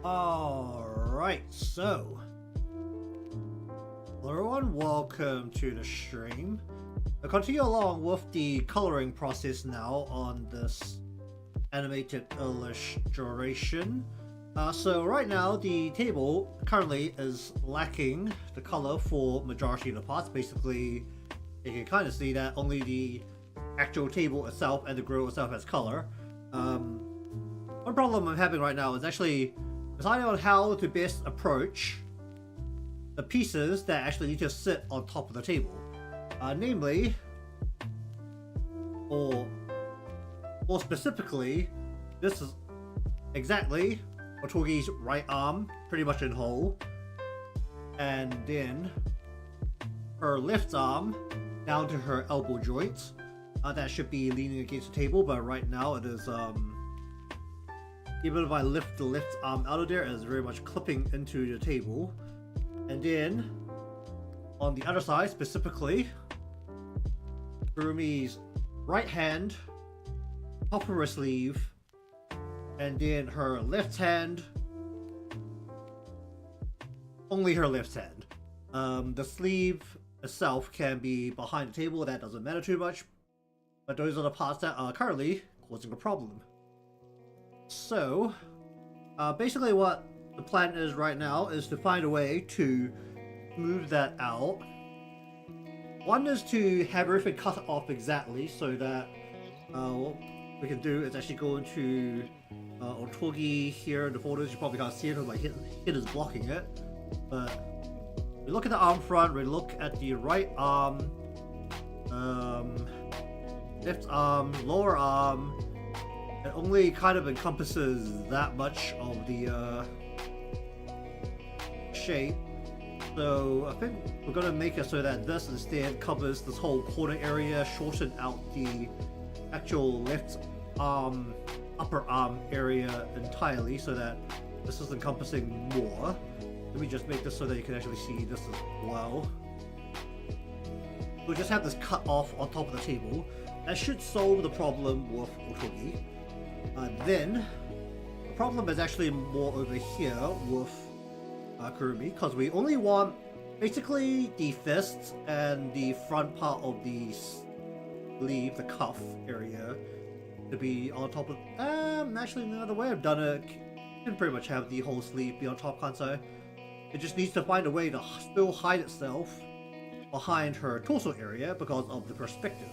Alright, so hello everyone, welcome to the stream. I'll continue along with the coloring process now on this animated illustration. So right now the table currently is lacking the color for majority of the parts. Basically, you can kind of see that only the actual table itself and the grill itself has color. One problem I'm having right now is actually deciding on how to best approach the pieces that actually need to sit on top of the table. Namely, or more specifically, this is exactly Otogi's right arm, pretty much in whole, and then her left arm down to her elbow joint. That should be leaning against the table, but right now it is even if I lift the left arm out of there, it is very much clipping into the table. And then on the other side, specifically, Kurumi's right hand, top of her sleeve, and then her left hand, only her left hand. The sleeve itself can be behind the table, that doesn't matter too much, but those are the parts that are currently causing a problem. So, basically what the plan is right now is to find a way to smooth that out. One is to have everything cut off exactly so that what we can do is actually go into Otogi here in the photos. You probably can't see it because my hit is blocking it. But we look at the arm front, we look at the right arm, left arm, lower arm. It only kind of encompasses that much of the shape. So I think we're going to make it so that this instead covers this whole corner area, shorten out the actual left arm, upper arm area entirely so that this is encompassing more. Let me just make this so that you can actually see this as well. We'll just have this cut off on top of the table. That should solve the problem with Otogi. Then, the problem is actually more over here with Kurumi, because we only want basically the fist and the front part of the sleeve, the cuff area, to be on top of. Actually, no, the way I've done it, you can pretty much have the whole sleeve be on top, can't I? It just needs to find a way to still hide itself behind her torso area because of the perspective.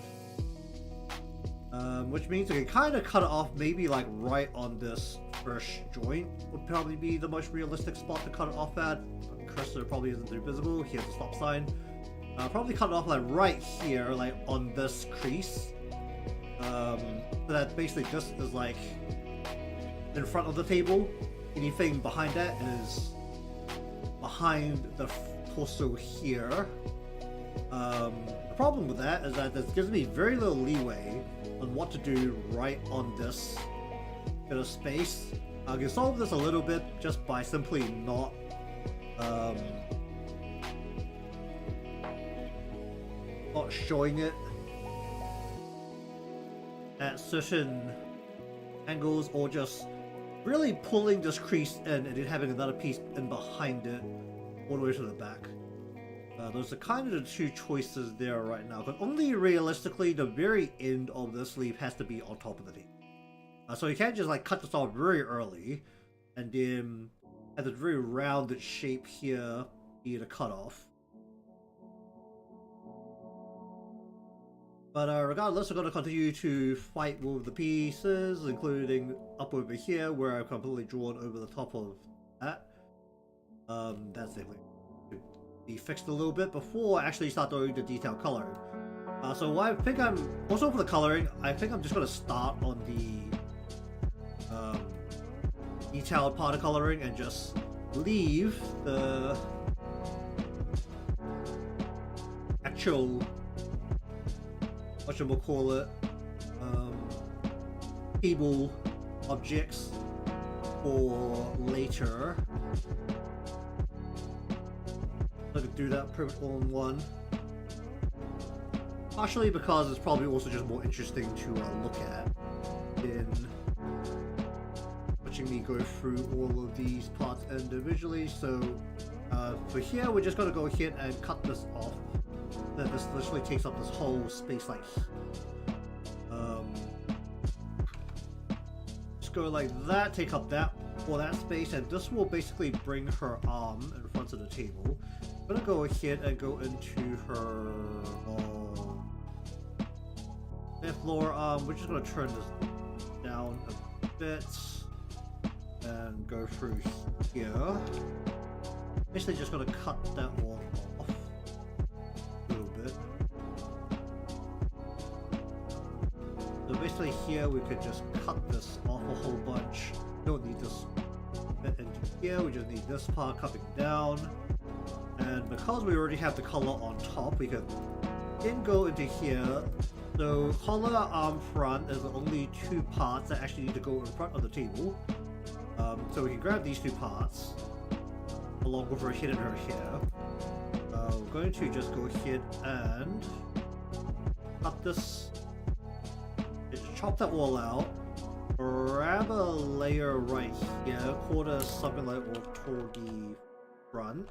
Which means we can kind of cut it off maybe like right on this first joint would probably be the most realistic spot to cut it off at. Cursor probably isn't too visible. Here's the stop sign. Probably cut it off like right here, like on this crease. So that basically just is like in front of the table. Anything behind that is behind the torso here. The problem with that is that this gives me very little leeway on what to do right on this bit of space. I can solve this a little bit just by simply not showing it at certain angles, or just really pulling this crease in and then having another piece in behind it all the way to the back. Those are kind of the two choices there right now, but only realistically the very end of the sleeve has to be on top of the table. So you can't just like cut this off very early and then have this very rounded shape here be the cutoff. But regardless, we're going to continue to fight with the pieces, including up over here where I've completely drawn over the top of that. That's definitely be fixed a little bit before I actually start doing the detailed coloring. So I think I'm also for the coloring, I think I'm just going to start on the detailed part of coloring and just leave the actual whatchamacallit table objects for later. I could do that pretty all in one. Partially because it's probably also just more interesting to look at than begrudgingly go through all of these parts individually. So for here, we're just gonna go ahead and cut this off. Then this literally takes up this whole space like. Just go like that, take up that for that space, and this will basically bring her arm in front of the table. I'm gonna go ahead and go into her fifth floor arm. We're just gonna turn this down a bit and go through here. Basically just gonna cut that wall off a little bit. So basically here we could just cut this off a whole bunch. Don't need this bit into here, we just need this part coming down. And because we already have the color on top, we could then go into here. So collar arm front is the only two parts that actually need to go in front of the table. So we can grab these two parts along with her head and her hair. We're going to just go ahead and cut this. Just chop that wall out. Grab a layer right here, quarter something like Otogi front,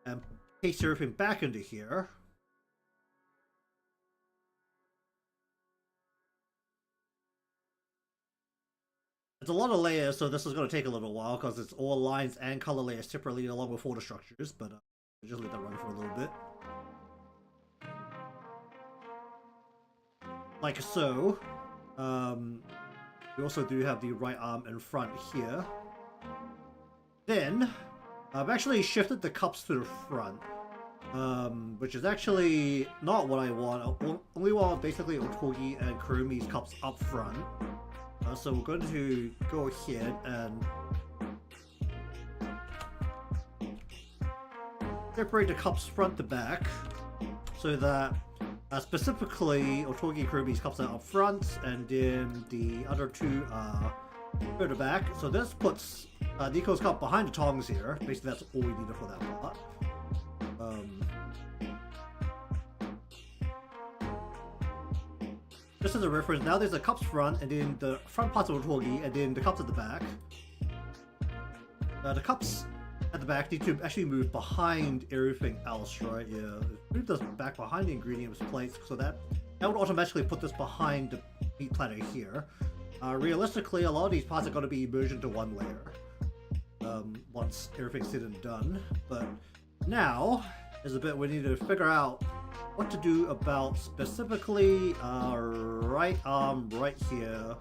and paste everything back into here. It's a lot of layers, so this is going to take a little while because it's all lines and color layers separately along with all the structures, but just let that run for a little bit. Like so. We also do have the right arm in front here. Then, I've actually shifted the cups to the front, which is actually not what I want. I only want basically Otogi and Kurumi's cups up front. So we're going to go ahead and separate the cups front to back so that specifically Otogi and Kurumi's cups are up front and then the other two are further back. So this puts Niko's cup behind the tongs here. Basically that's all we needed for that part. Just as a reference, now there's the cups front, and then the front parts of Otogi, and then the cups at the back. The cups at the back need to actually move behind everything else, right? Yeah, move this back behind the ingredients plates, so that would automatically put this behind the meat platter here. Realistically, a lot of these parts are going to be merged into one layer once everything's said and done. But now is a bit we need to figure out what to do about specifically right arm right here.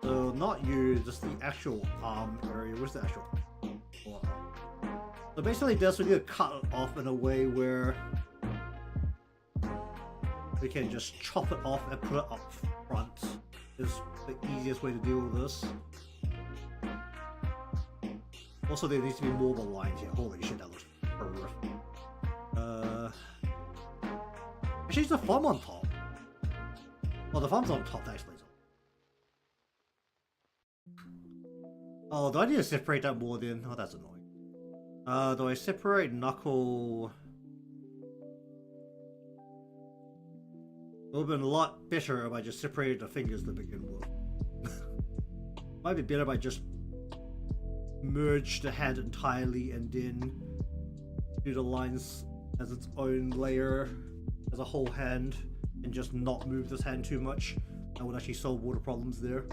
So not you, just the actual arm area. Where's the actual arm? So basically this we need to cut it off in a way where we can just chop it off and put it up front. Is the easiest way to deal with this. Also, there needs to be more of a line here. Holy shit, that looks horrific. Actually, it's the thumb on top. Well, the thumb's on top, actually. Oh, do I need to separate that more then? Oh, that's annoying. Do I separate knuckle? It would have been a lot better if I just separated the fingers to begin with. Might be better if I just merge the head entirely and then do the lines as its own layer, as a whole hand, and just not move this hand too much. That would actually solve water problems there.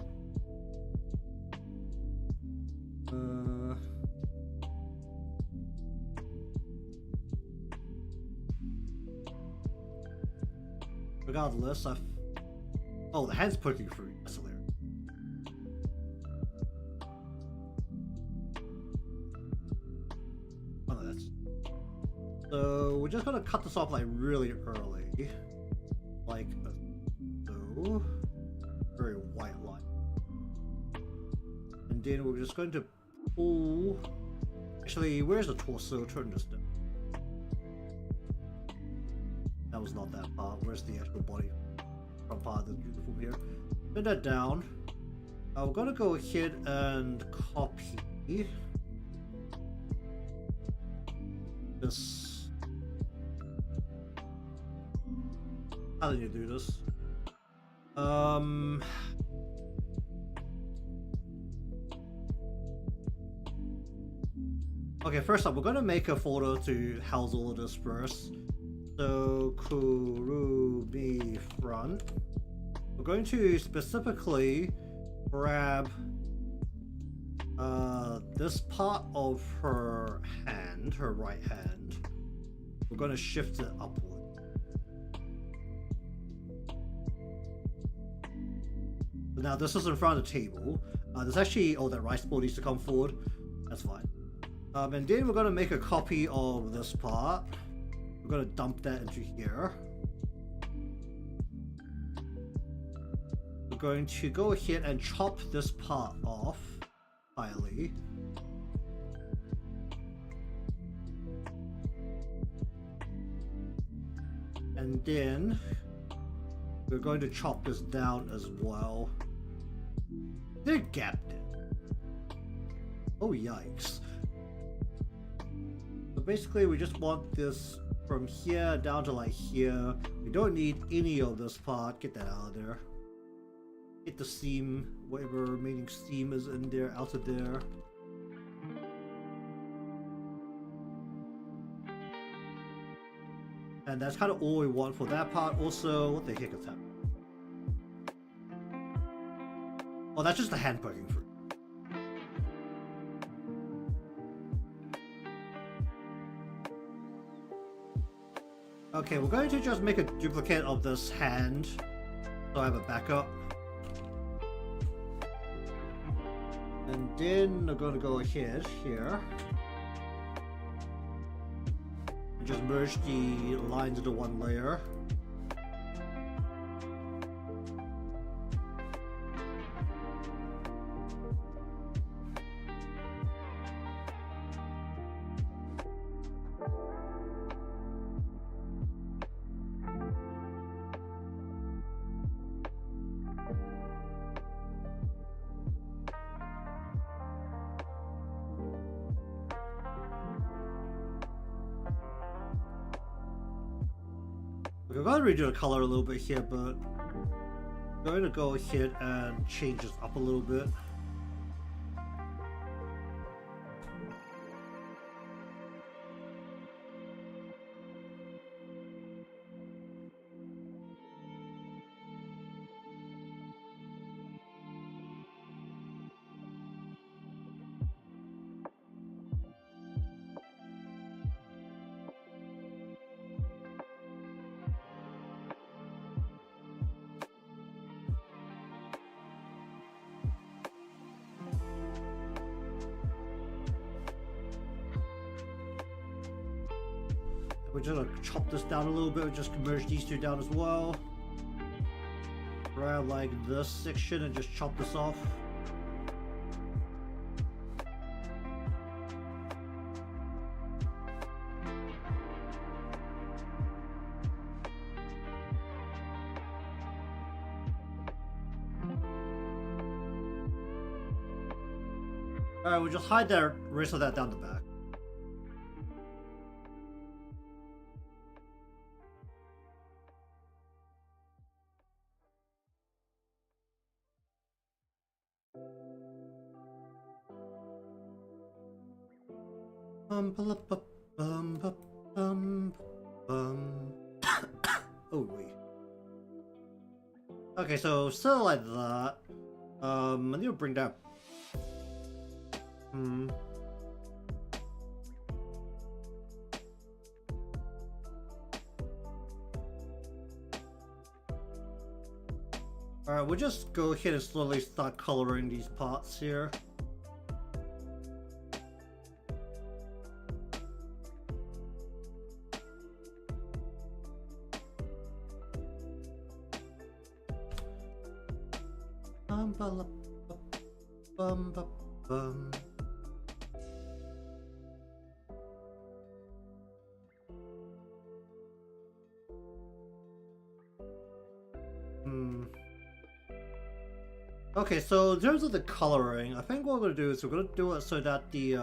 Regardless, oh, the hand's poking through. That's hilarious. Oh, no, that's... So, we're just gonna cut this off like really early. Like so. Very white line. And then we're just going to pull... Actually, where's the torso? Turn this down. That was not that part. Where's the actual body? Front part of the uniform here. Turn that down. We're gonna go ahead and copy this. How did you do this? Okay, first up, we're gonna make a folder to house all of this first. So, Kurumi front. We're going to specifically grab this part of her hand, her right hand. We're going to shift it upward. Now this is in front of the table. There's actually, oh, that rice bowl needs to come forward. That's fine. And then we're going to make a copy of this part. We're going to dump that into here. We're going to go ahead and chop this part off entirely. And then we're going to chop this down as well. They're gapped it. Oh, yikes. So basically we just want this from here down to like here. We don't need any of this part. Get that out of there. Get the seam, whatever remaining seam is in there, out of there. And that's kind of all we want for that part. Also, what the heck is happening? Oh, that's just the hand poking through. Okay, we're going to just make a duplicate of this hand, so I have a backup. And then I'm going to go ahead here and just merge the lines into one layer. I'm going to redo the color a little bit here, but I'm going to go ahead and change this up a little bit. We're just gonna chop this down a little bit. We're just gonna merge these two down as well. Grab like this section and just chop this off. Alright, we'll just hide the rest of that down the back. Oh wait. Okay, so still like that. I need to bring that. Alright, we'll just go ahead and slowly start coloring these parts here. Okay, so in terms of the coloring, I think what we're gonna do is we're gonna do it so that the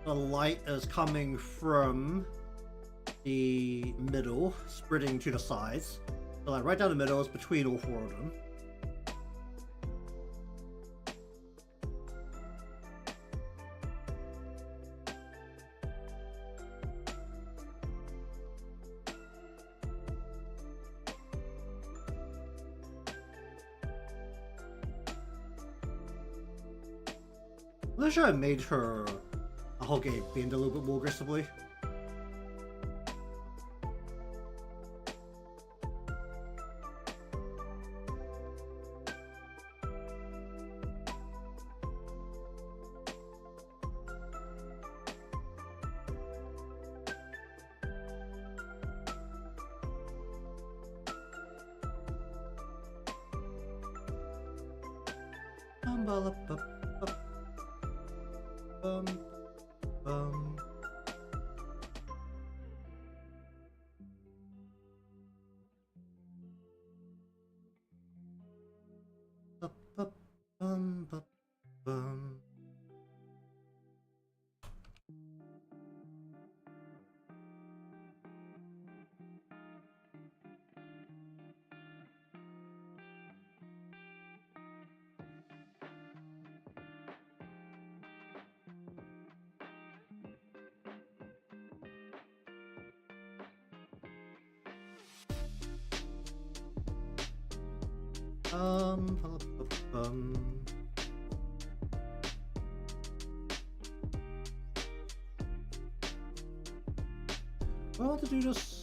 light is coming from the middle, spreading to the sides. So like right down the middle is between all four of them. I'm not sure I made her Ahoge bend a little bit more aggressively. I want to do this.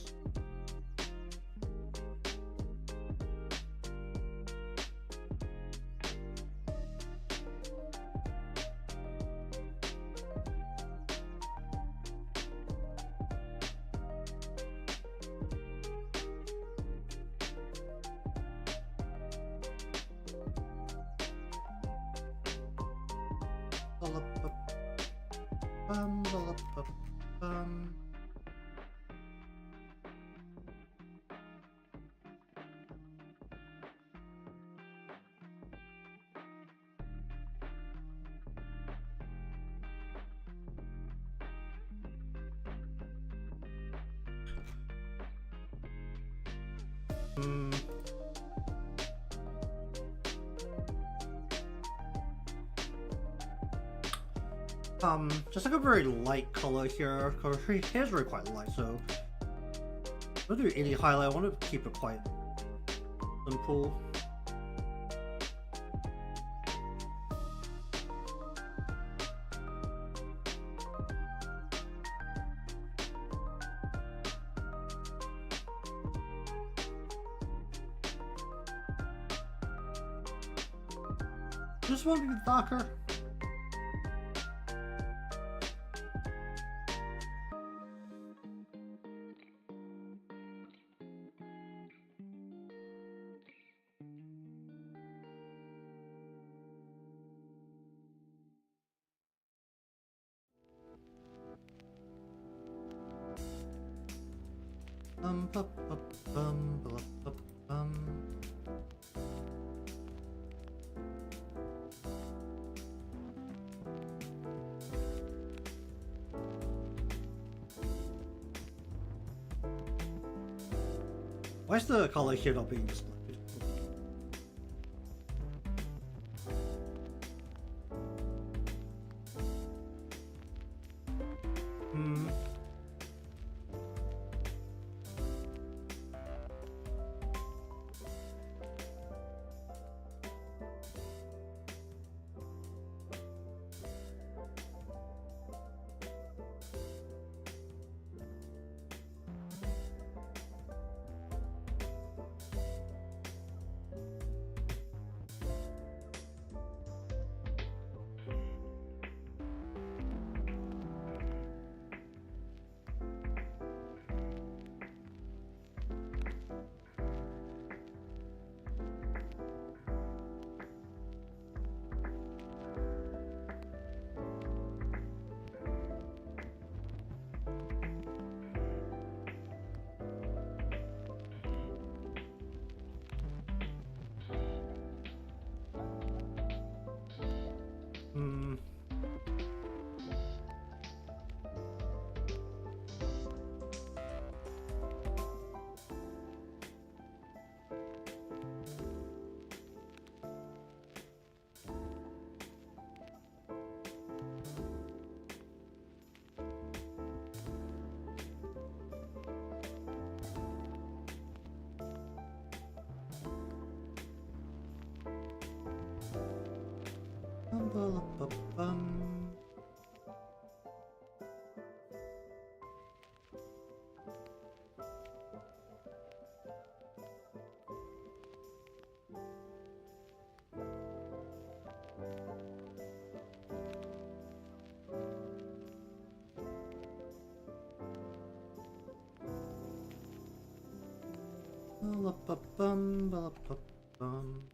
Just like a very light color here, because her hair's really quite light, so I don't do any highlight. I want to keep it quite simple. Just want to be darker. Why is the color here not being displayed? Ba-la-ba-bum. Ba-la-ba-bum, ba-la-ba-bum.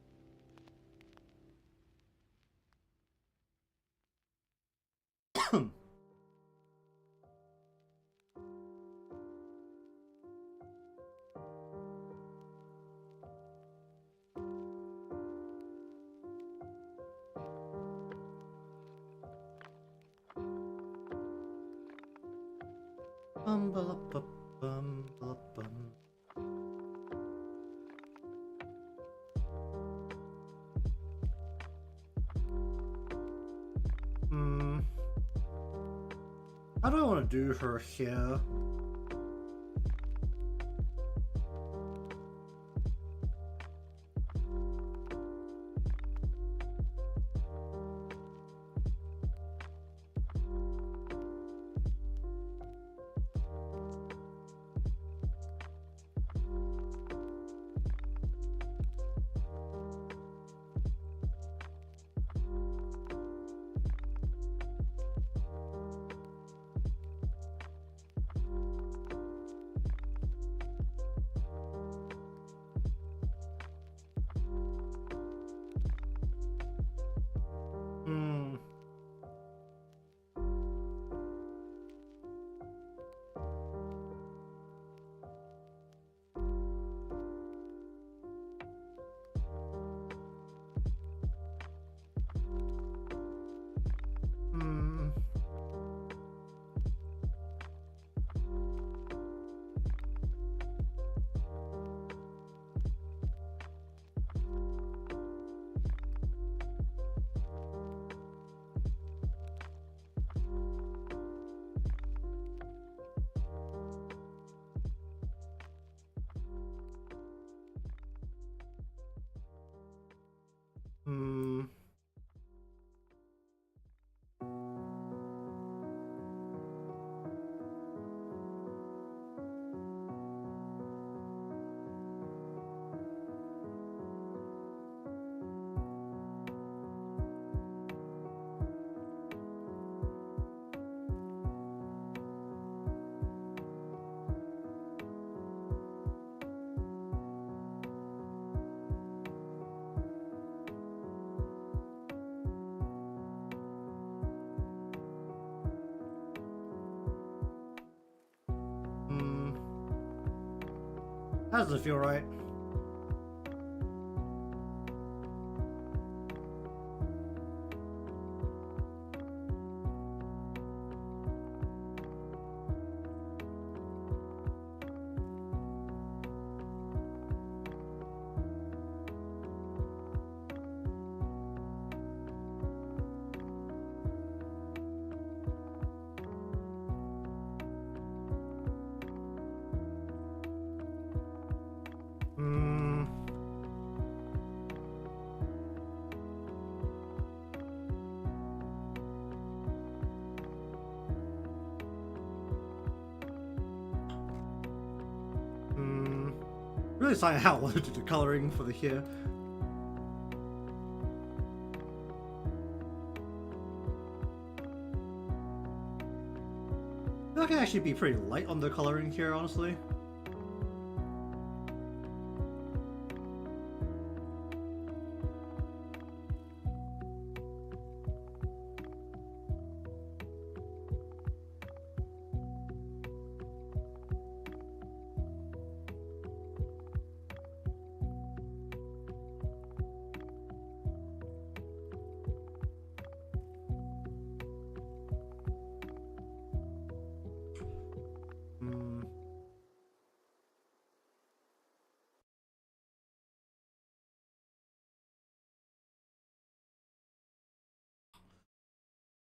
Ba-la-ba-bum, ba-la-bum. How do I want to do her here? That doesn't feel right. Really deciding how I want to do the coloring for the hair. That can actually be pretty light on the coloring here, honestly.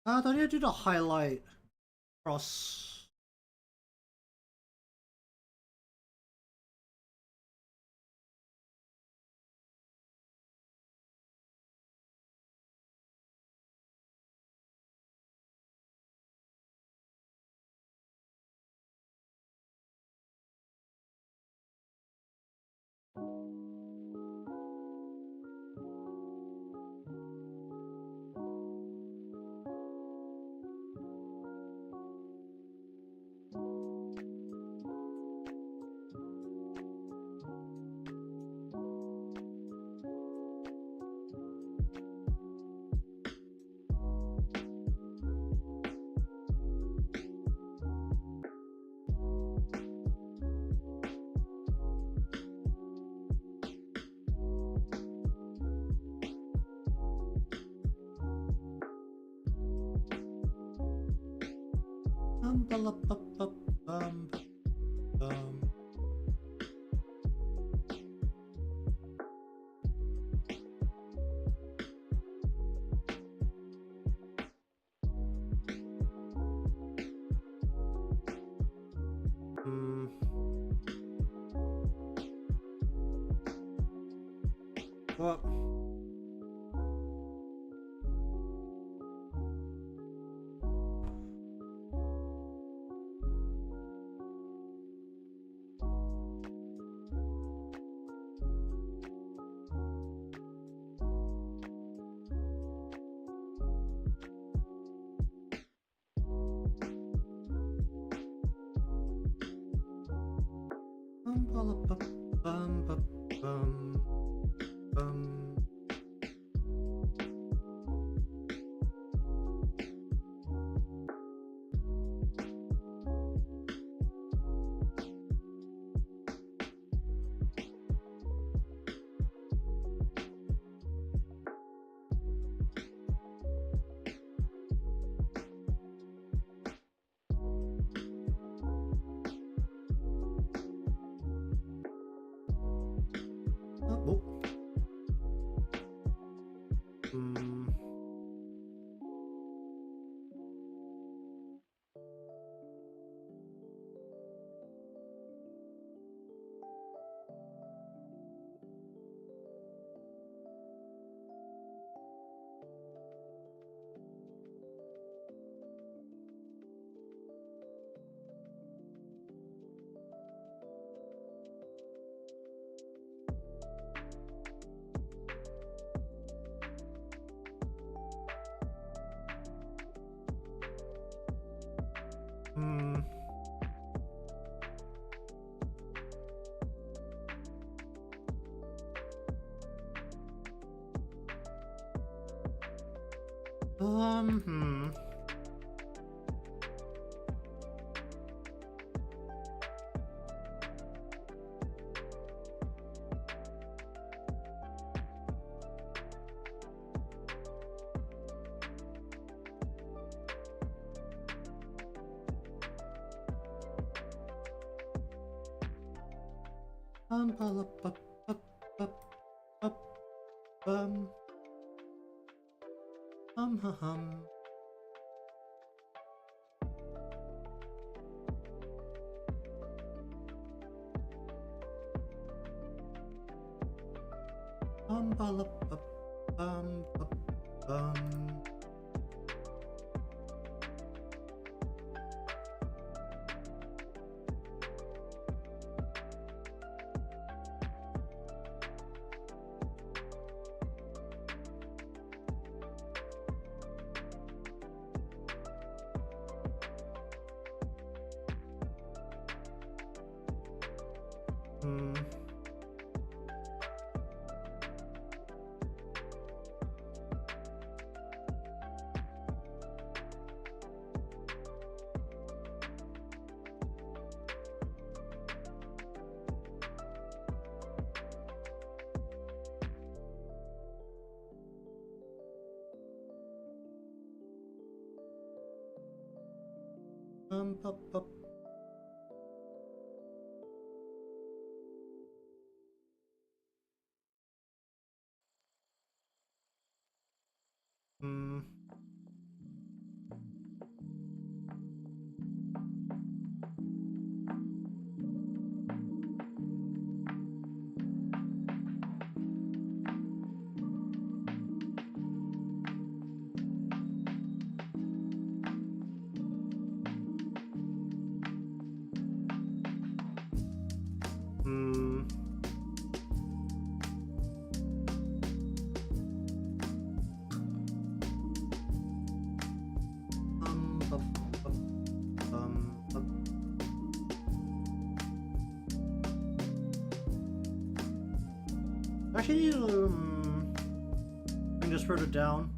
Do I need to do the highlight across? What? Hmm. Hum. Actually, bring this further down.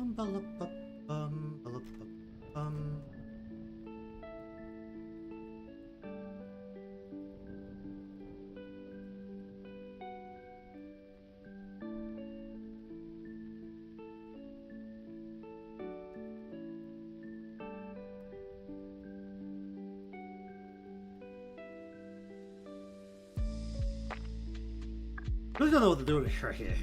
I don't know what to do with her here.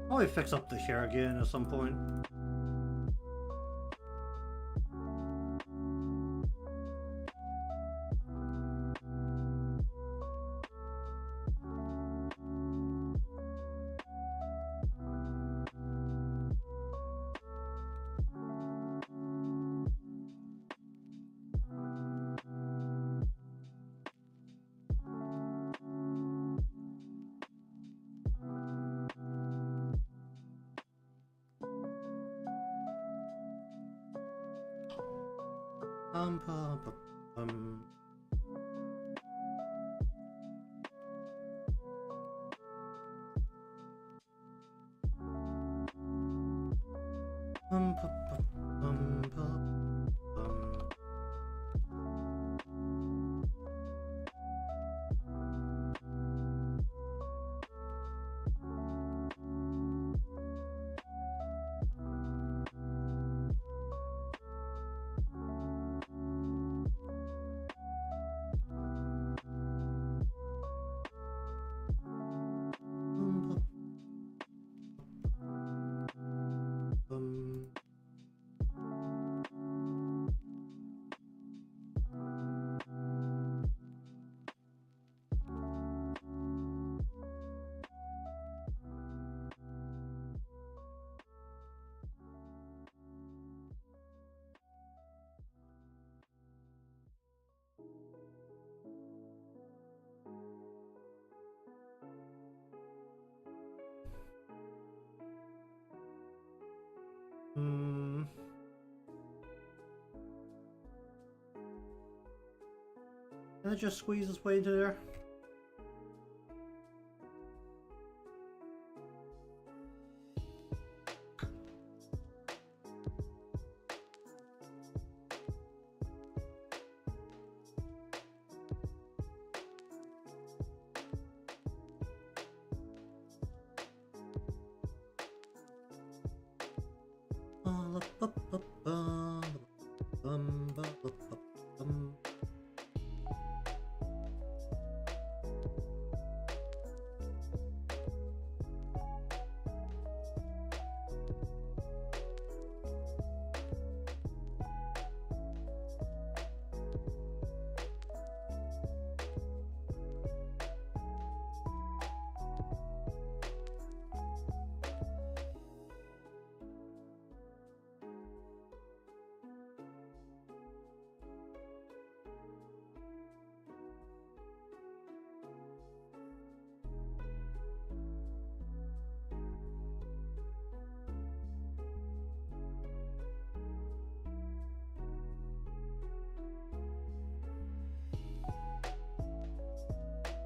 Probably fix up the hair again at some point. Bum, bum, bum, bum. Can I just squeeze this way into there?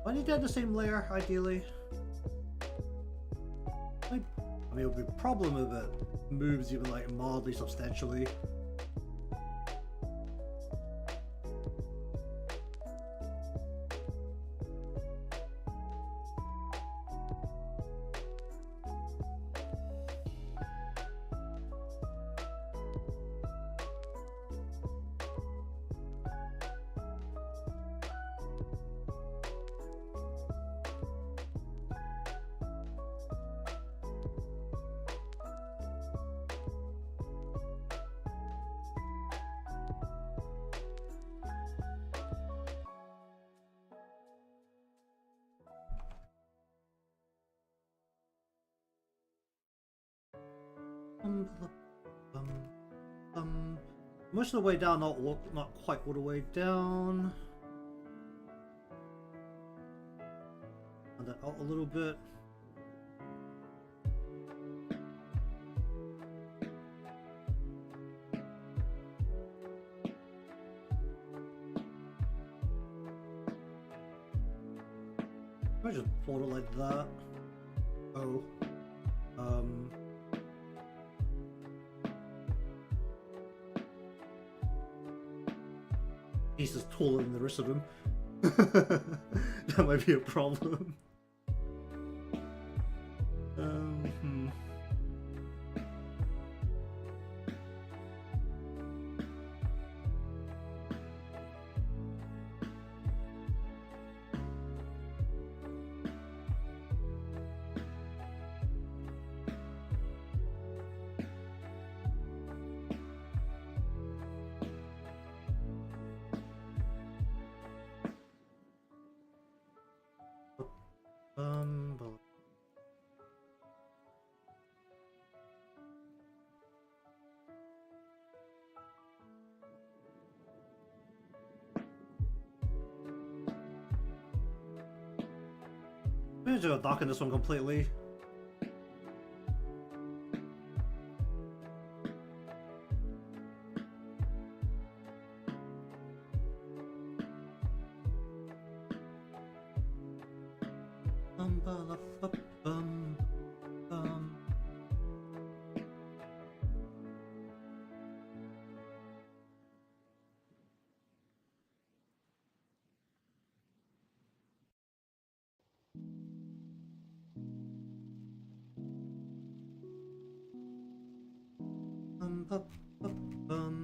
I need to have the same layer, ideally. I mean, it would be a problem if it moves even like mildly substantially. Most of the way down, not quite all the way down. And then out a little bit. I just fold it like that. Oh. He's just taller than the rest of them. That might be a problem. Maybe just darken this one completely. Up, up, um.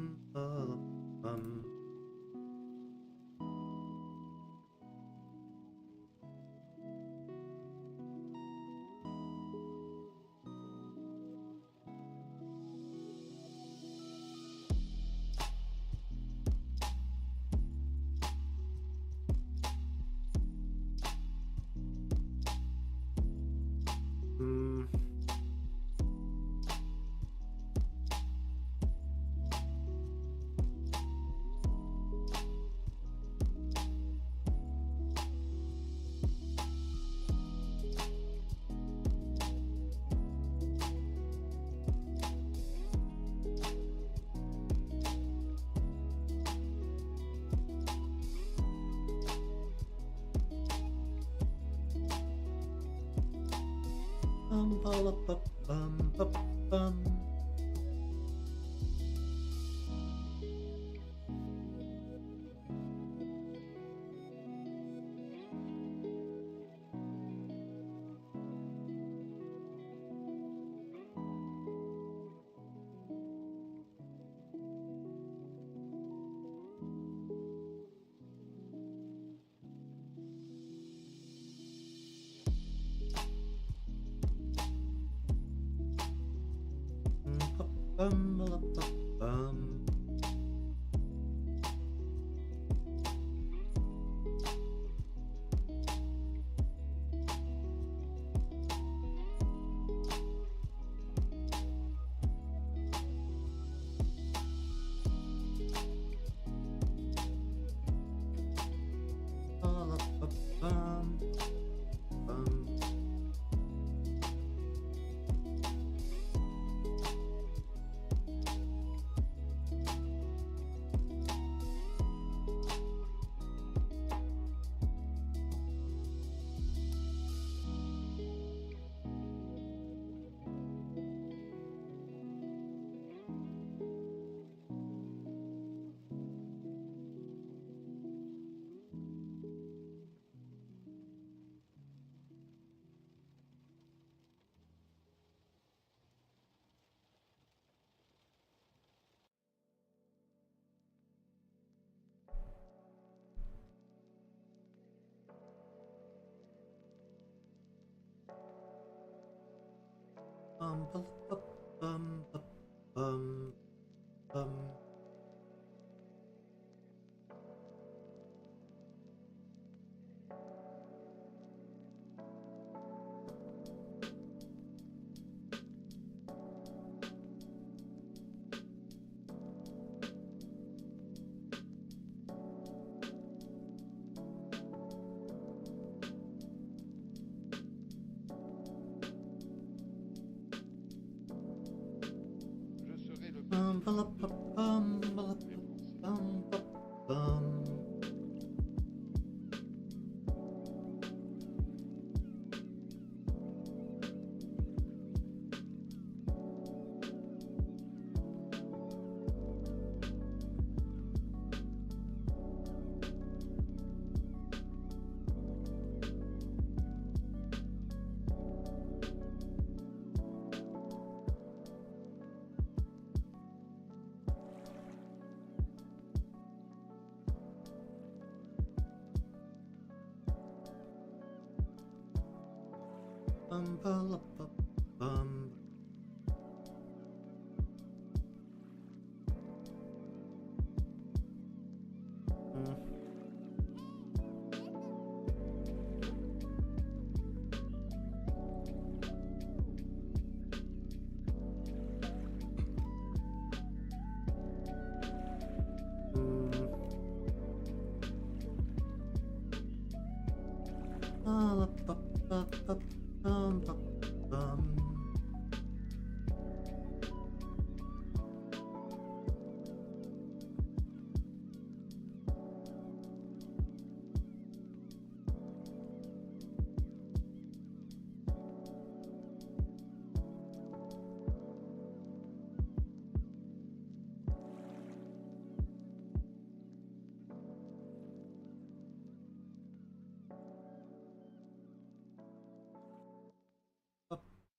Um,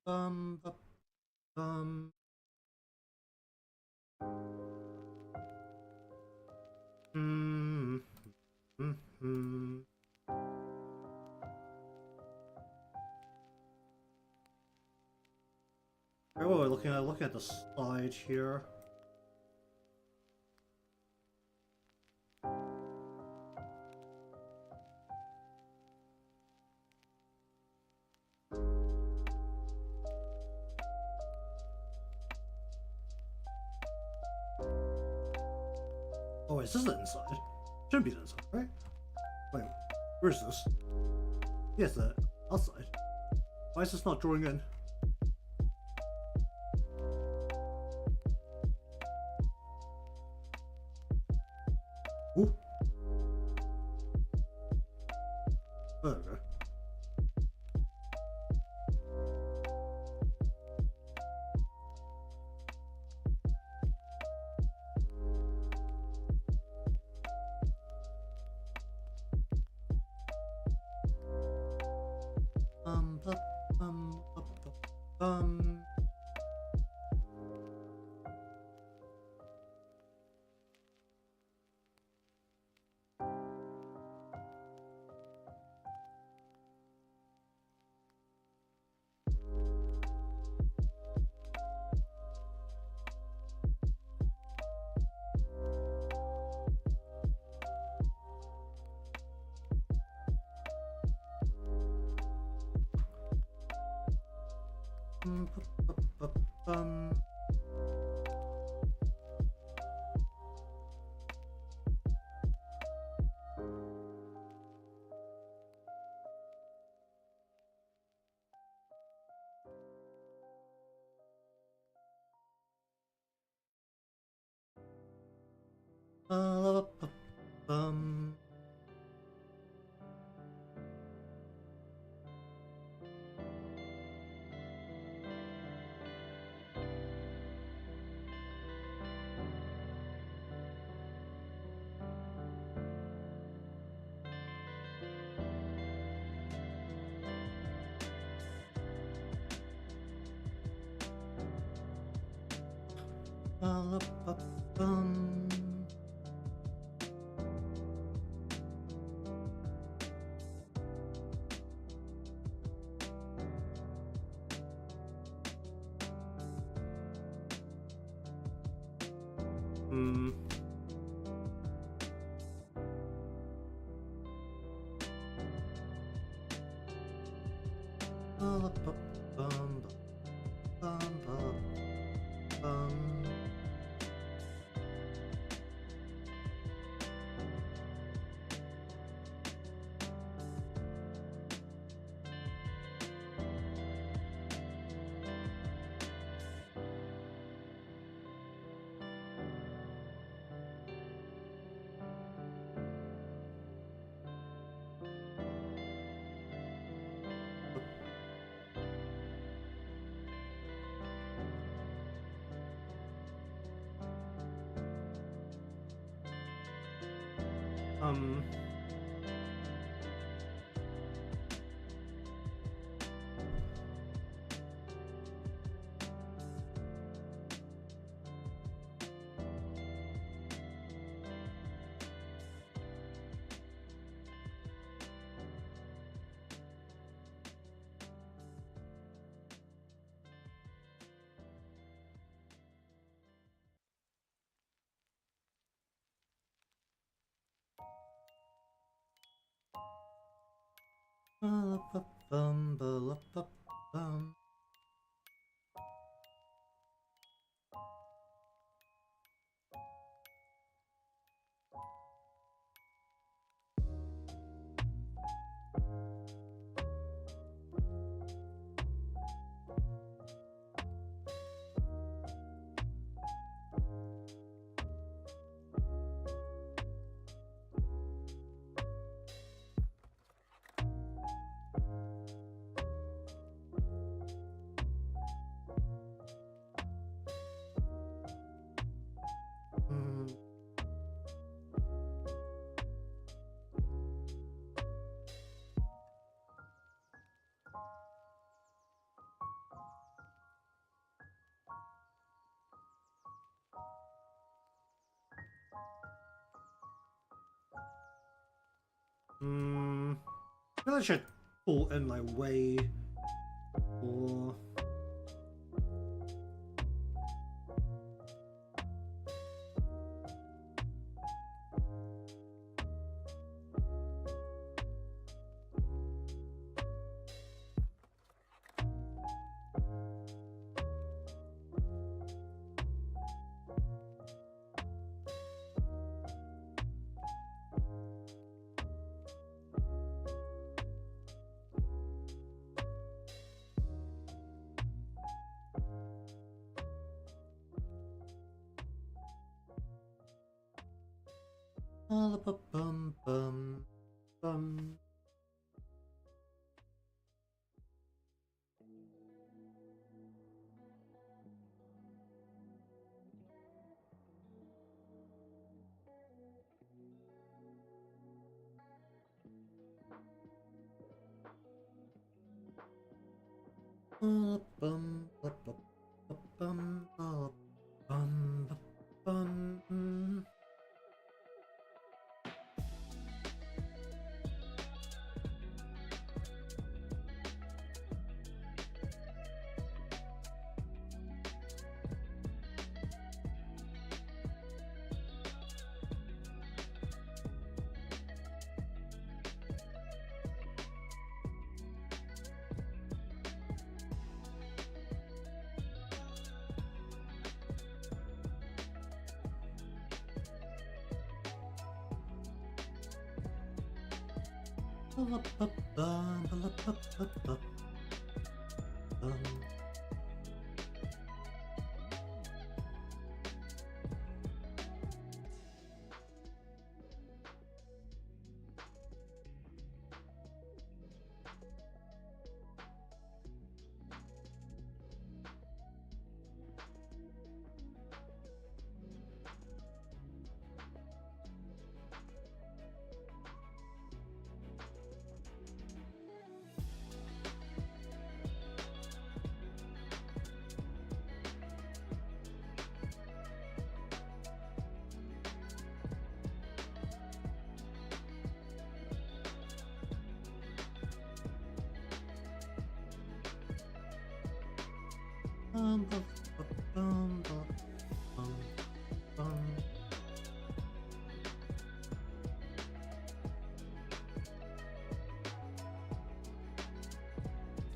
um, um, um. Oh, we're looking at the side here. Oh, is this the inside? Shouldn't be the inside, right? Wait, where's this? Yes, the outside. Why is this not drawing in? Ooh. There we go. Bum, bum, bum, bum. Bum. Bum. Bum. Um. Bum. I feel like I should pull in like way or bum bum bum. Bum bum bum bum bum bum.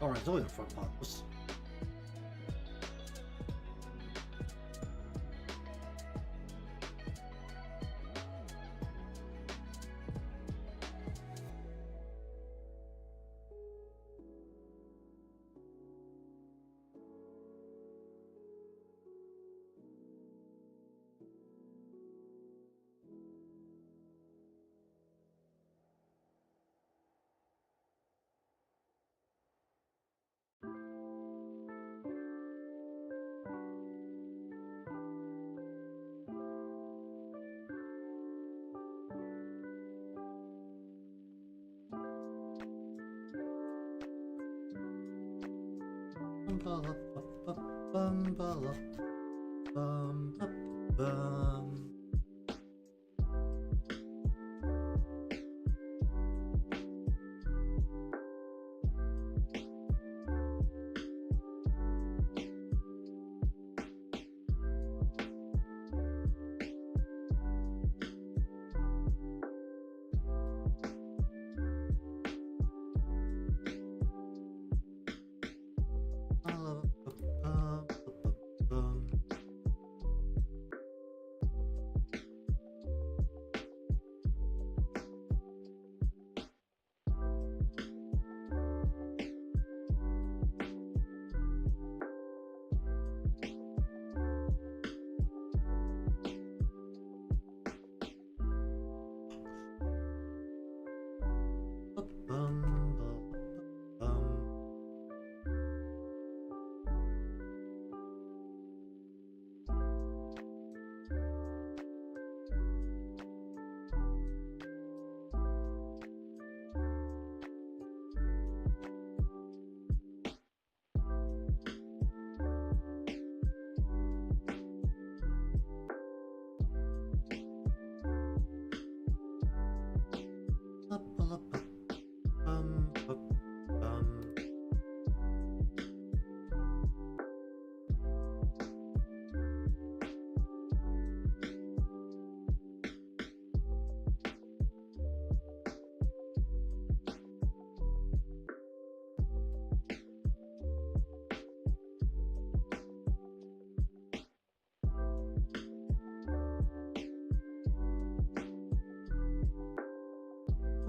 Alright, it's only the front part.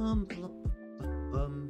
blah, bum.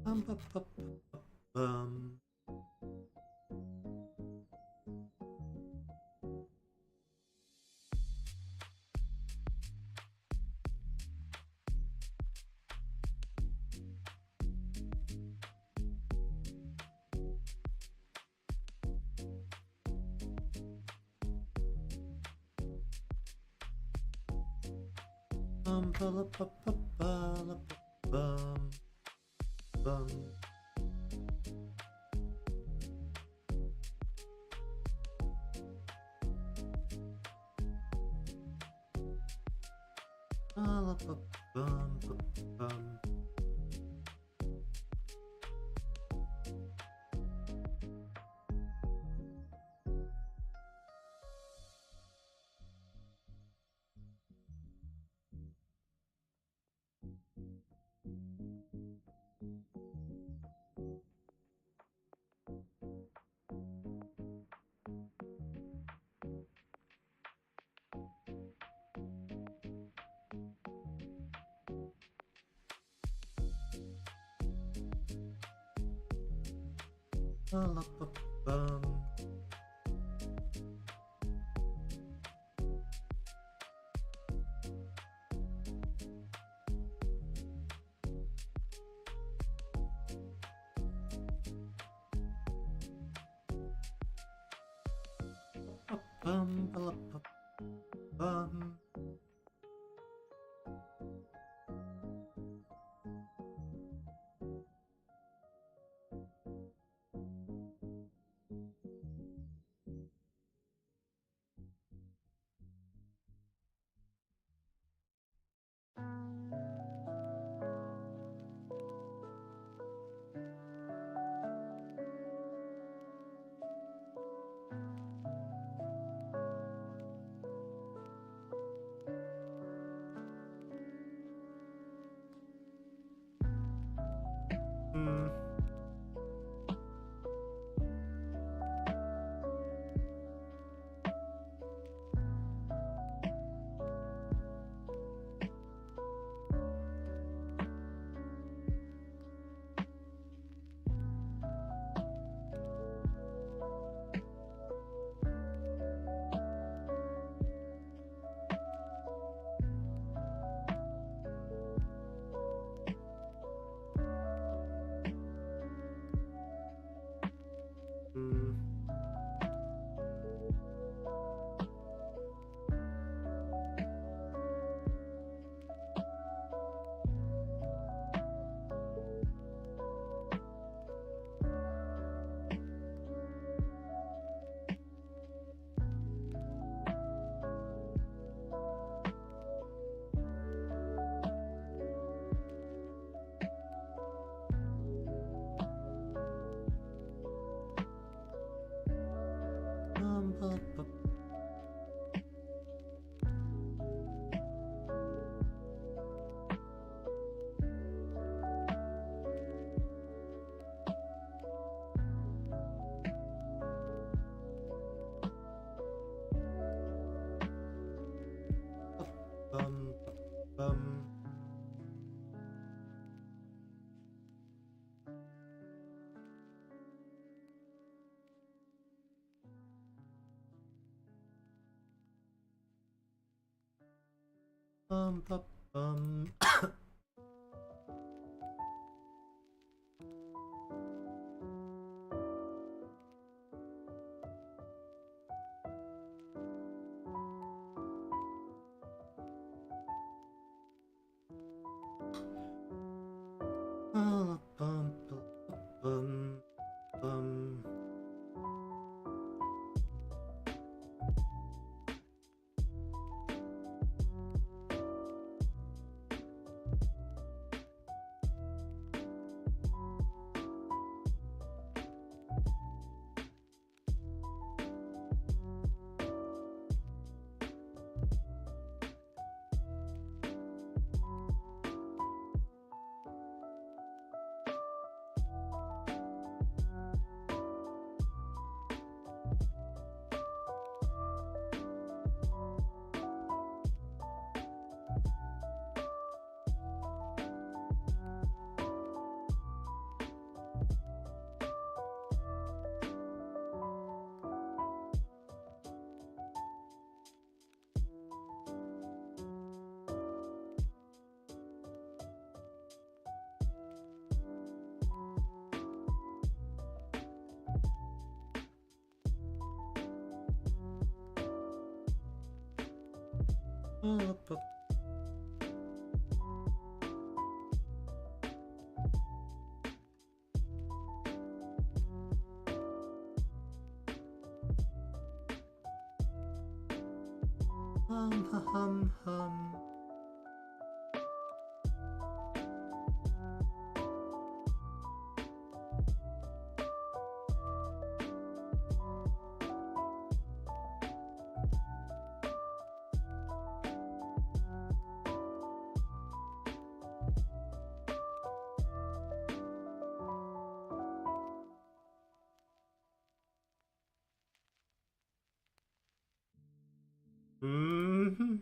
Bum, bum, bum. Bum, bum, bum. Bum, bum. Bum. Bum, bum. Hmm. Hmm. Bum, bum. Bum, bum. Bum, bum, bum. Bum, bum, bum, bum. Hum. Mm-hmm.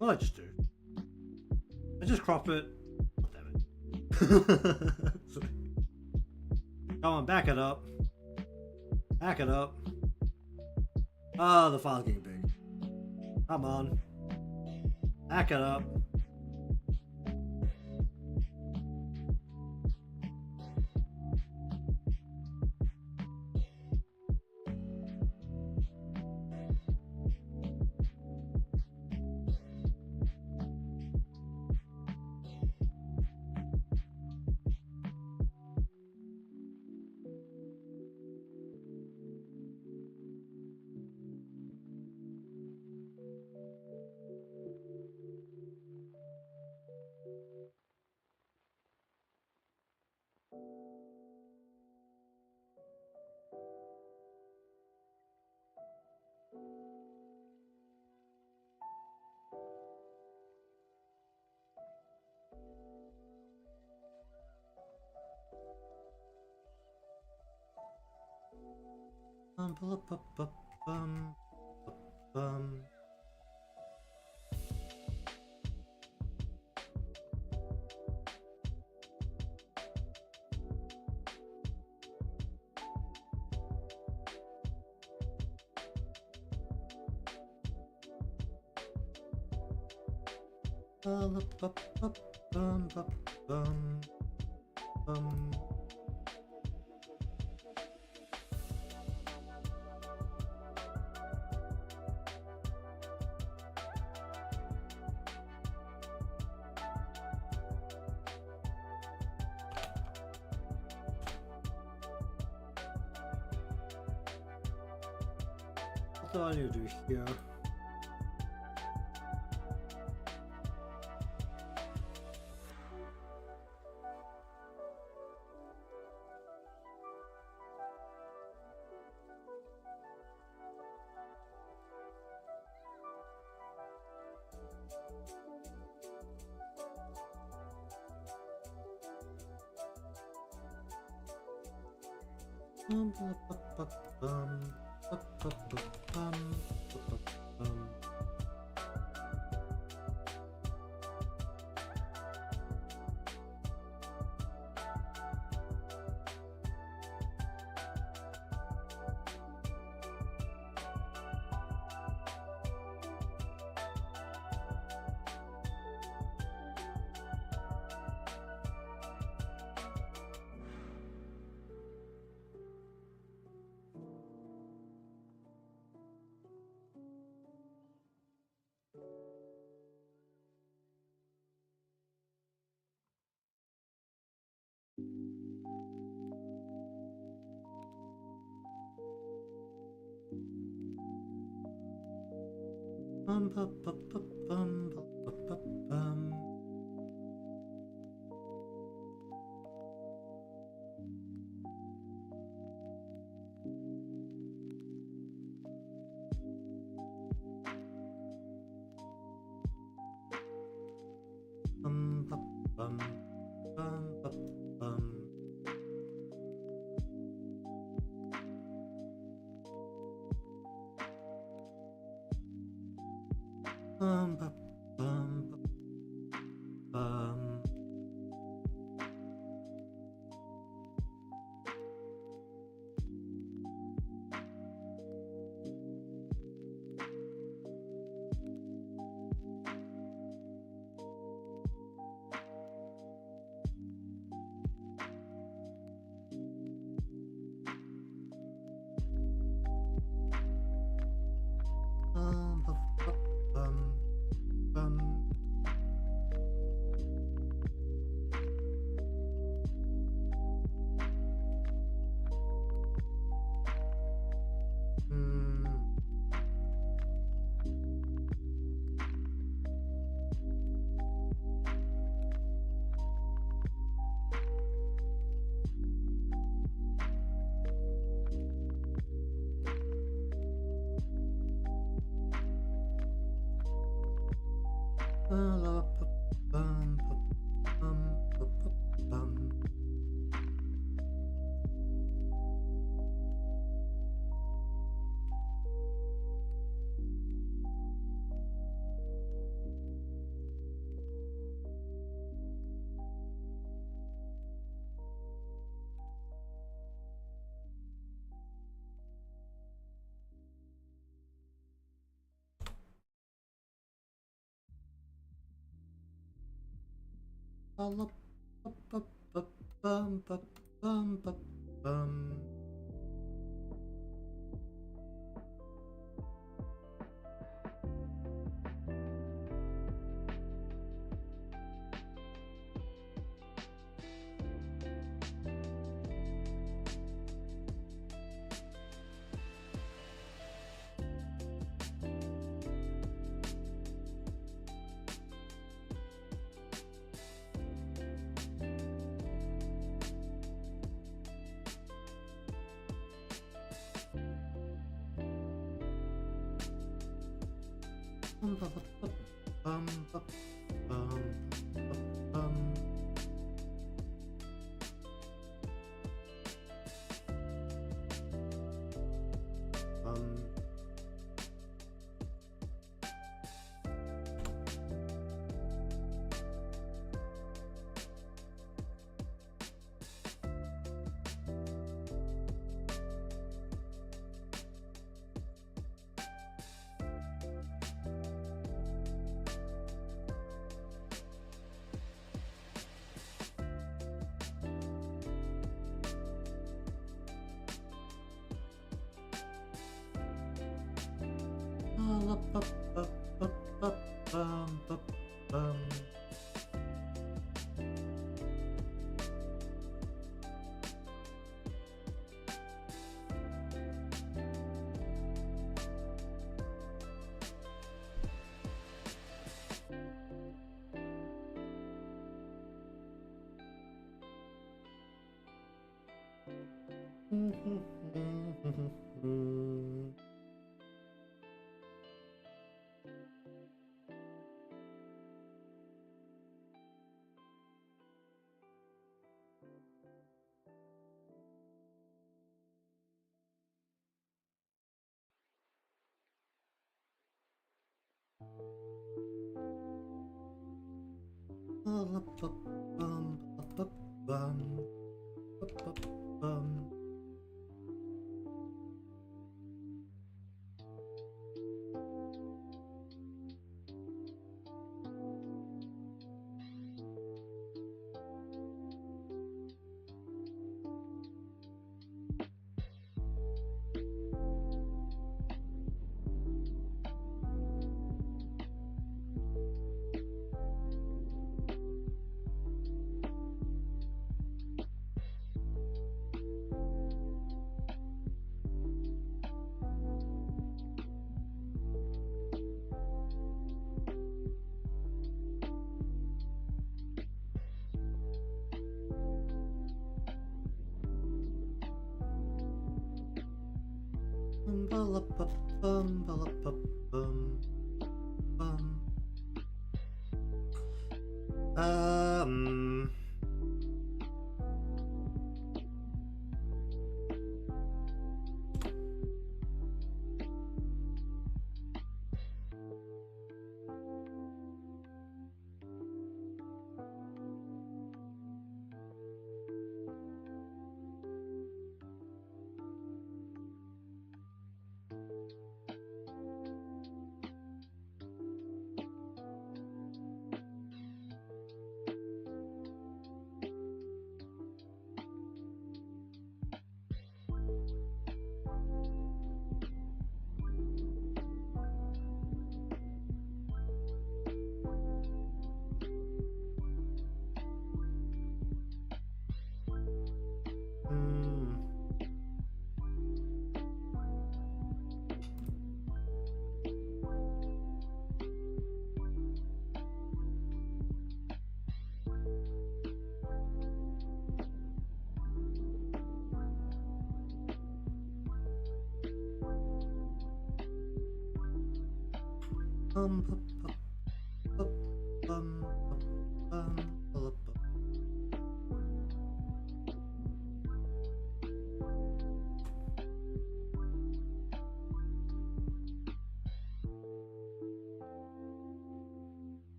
What did I just do? I just crop it. Oh, damn it. Come on, back it up. Back it up. Oh, the file's getting big. Come on. Back it up. What do I need to do here?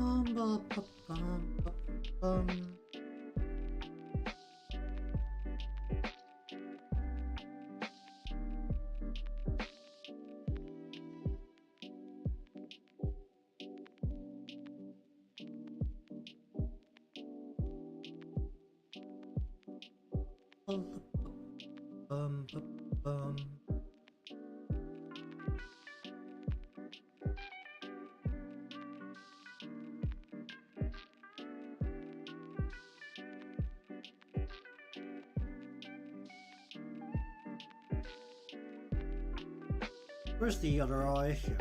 Bum, bum, bum, bum, bum. Bum, bum, bum. Where's the other eye? Here.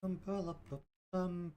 Bum, bum, bum, bum.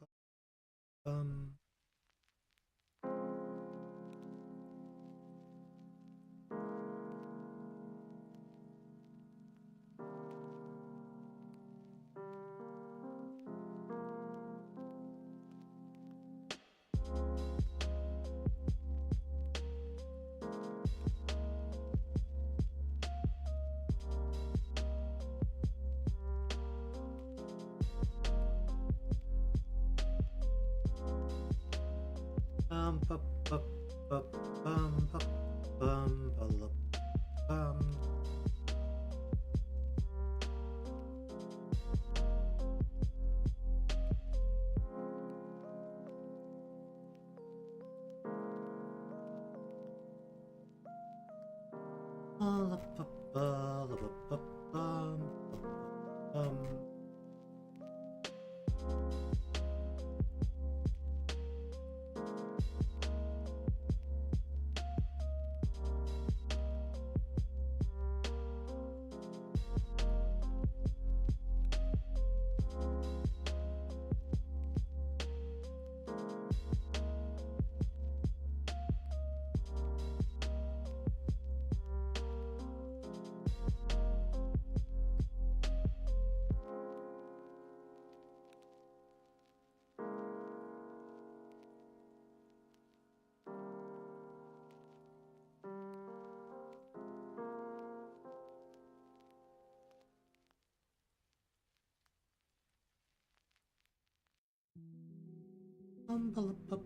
Bum, bum, bum,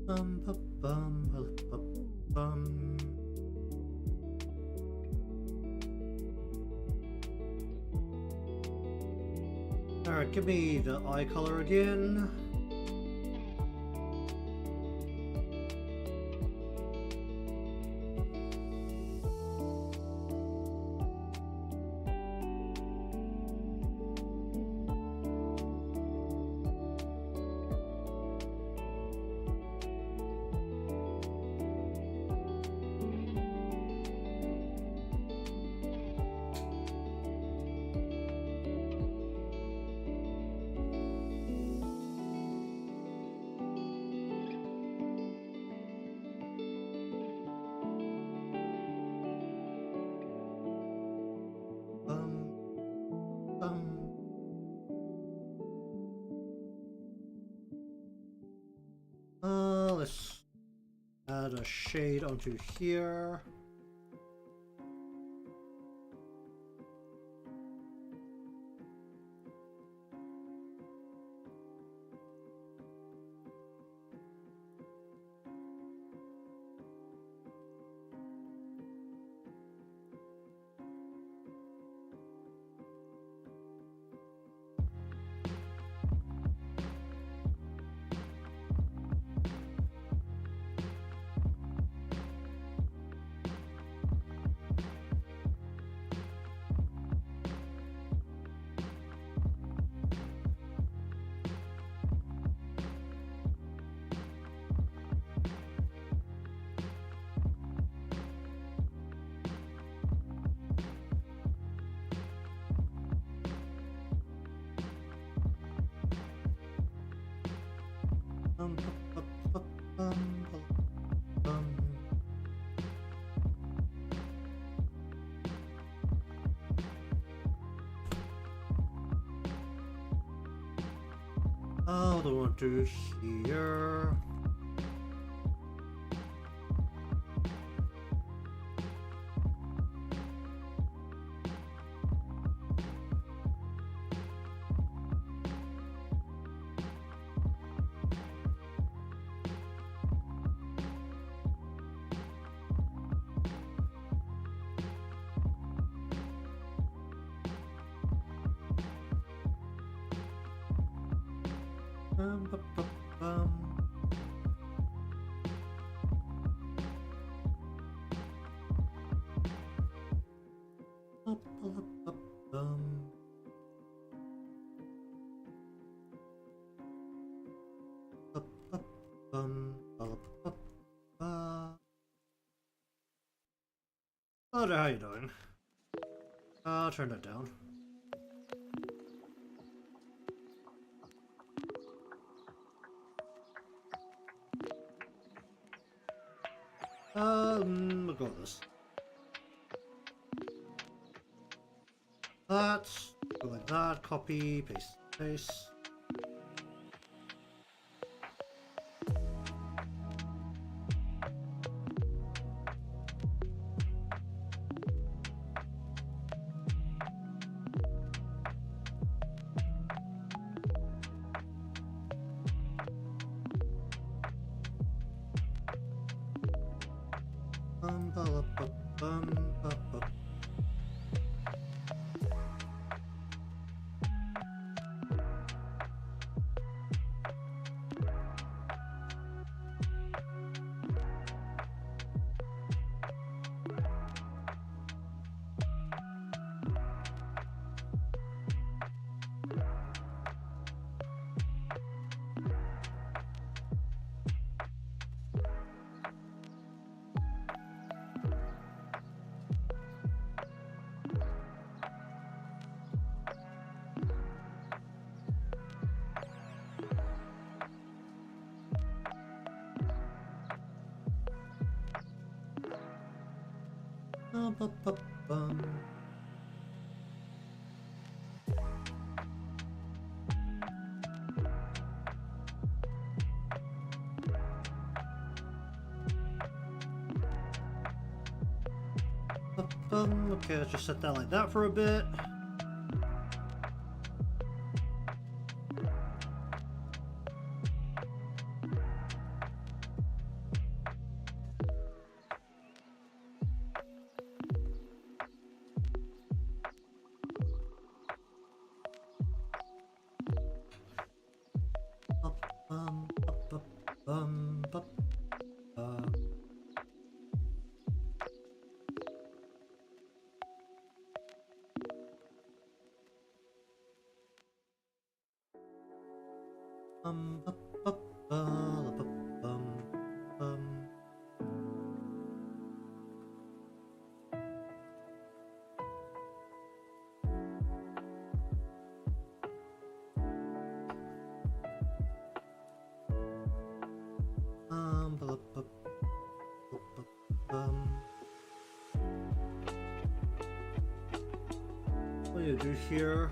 bum, bum, bum, bum, bum. Alright, give me the eye color again. shade onto here. What do I want to do here? Hello there, how you doing? I'll turn that down. We'll go with this. That, go like that, copy, paste, paste. Okay, let's just set that like that for a bit. What do you do here?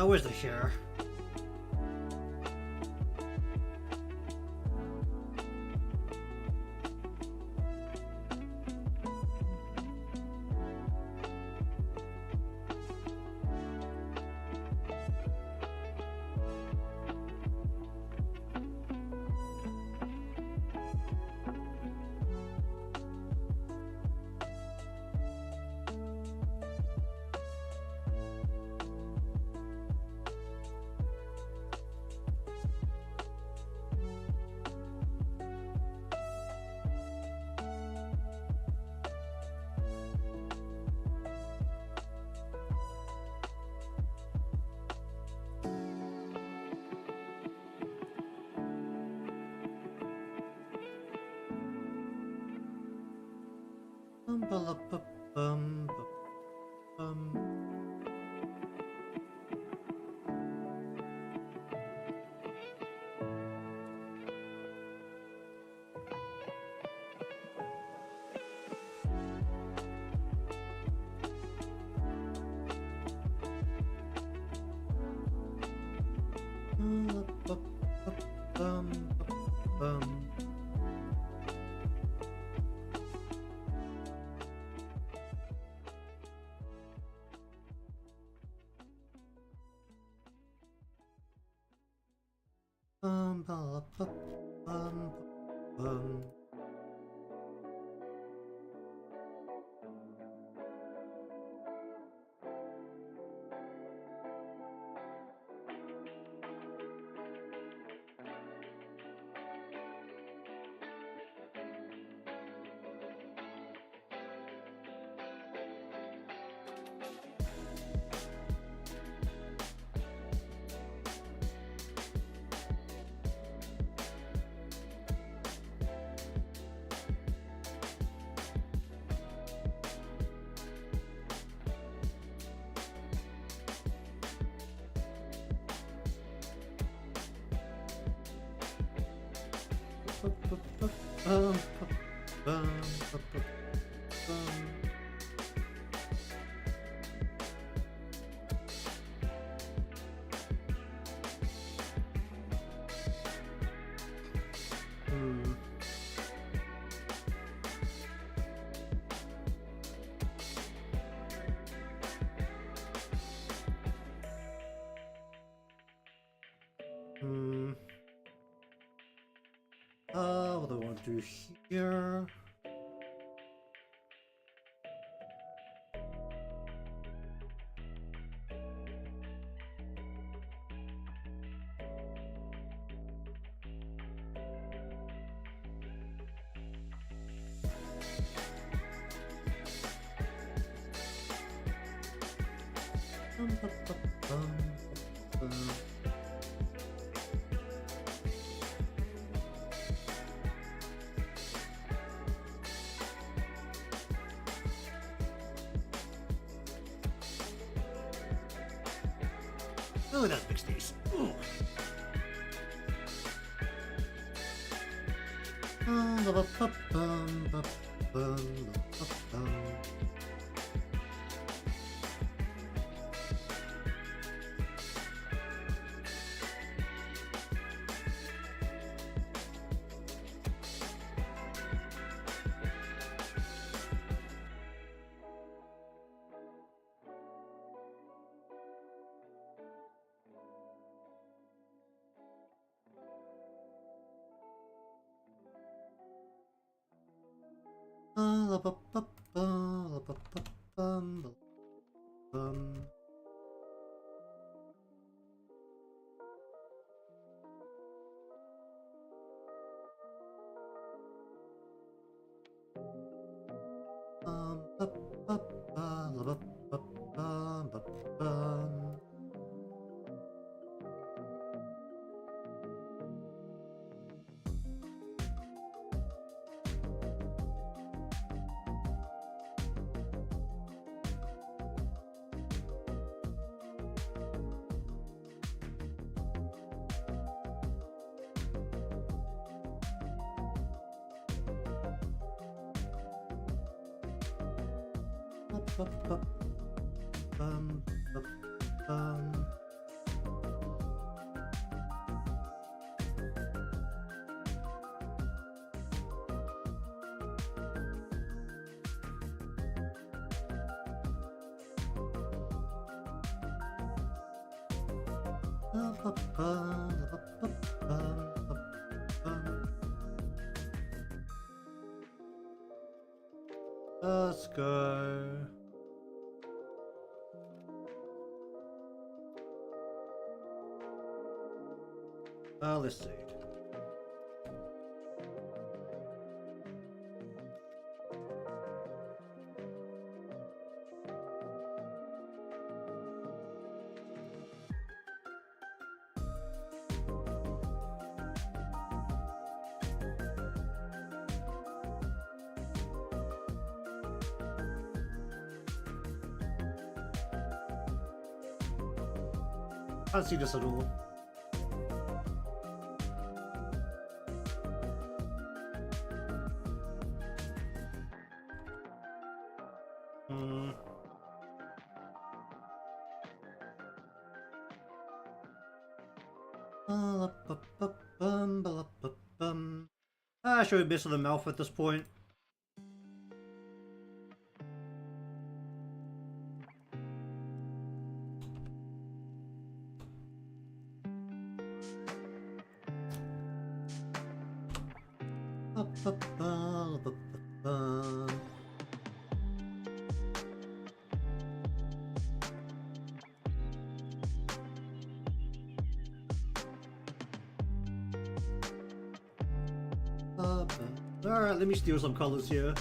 Where's the hair? What do I want to do here? Oh, that's big space. Ooh. Let's go. Let's see. I can't see this at all. Should we miss the mouth at this point? Alright, let me steal some colors here.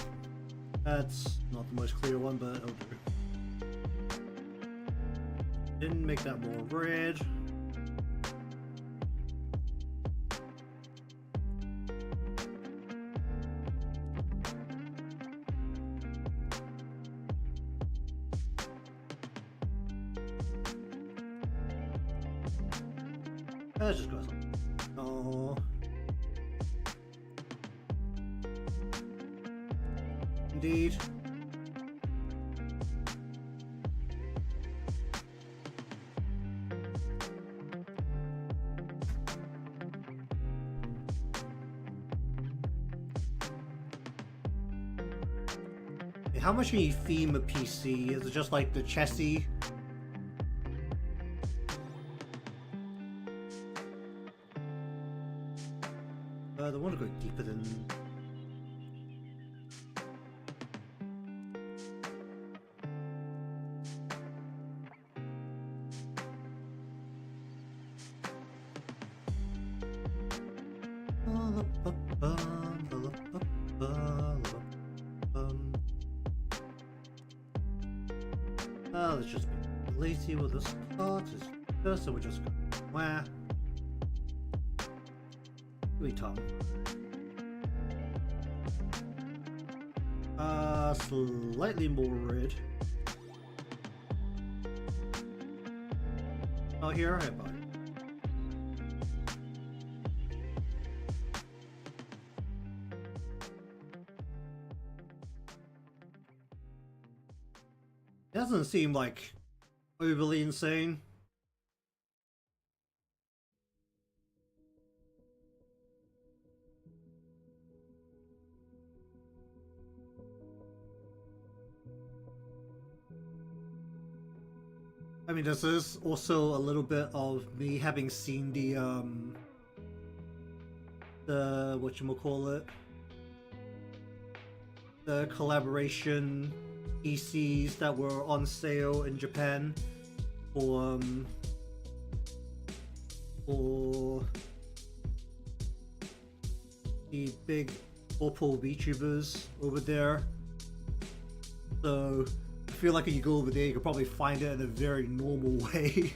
That's not the most clear one, but it'll do. Didn't make that more red. Let's just go with something. Oh. Indeed. How much can you theme a PC? Is it just like the chassis? I want to go deeper than... let's just be lazy with this part. So we'll just go where? We tongue. Slightly more red. Oh, here I have it. Doesn't seem like overly insane. I mean, this is also a little bit of me having seen the whatchamacallit, the collaboration PCs that were on sale in Japan for the big Oppo VTubers over there. So I feel like if you go over there, you could probably find it in a very normal way.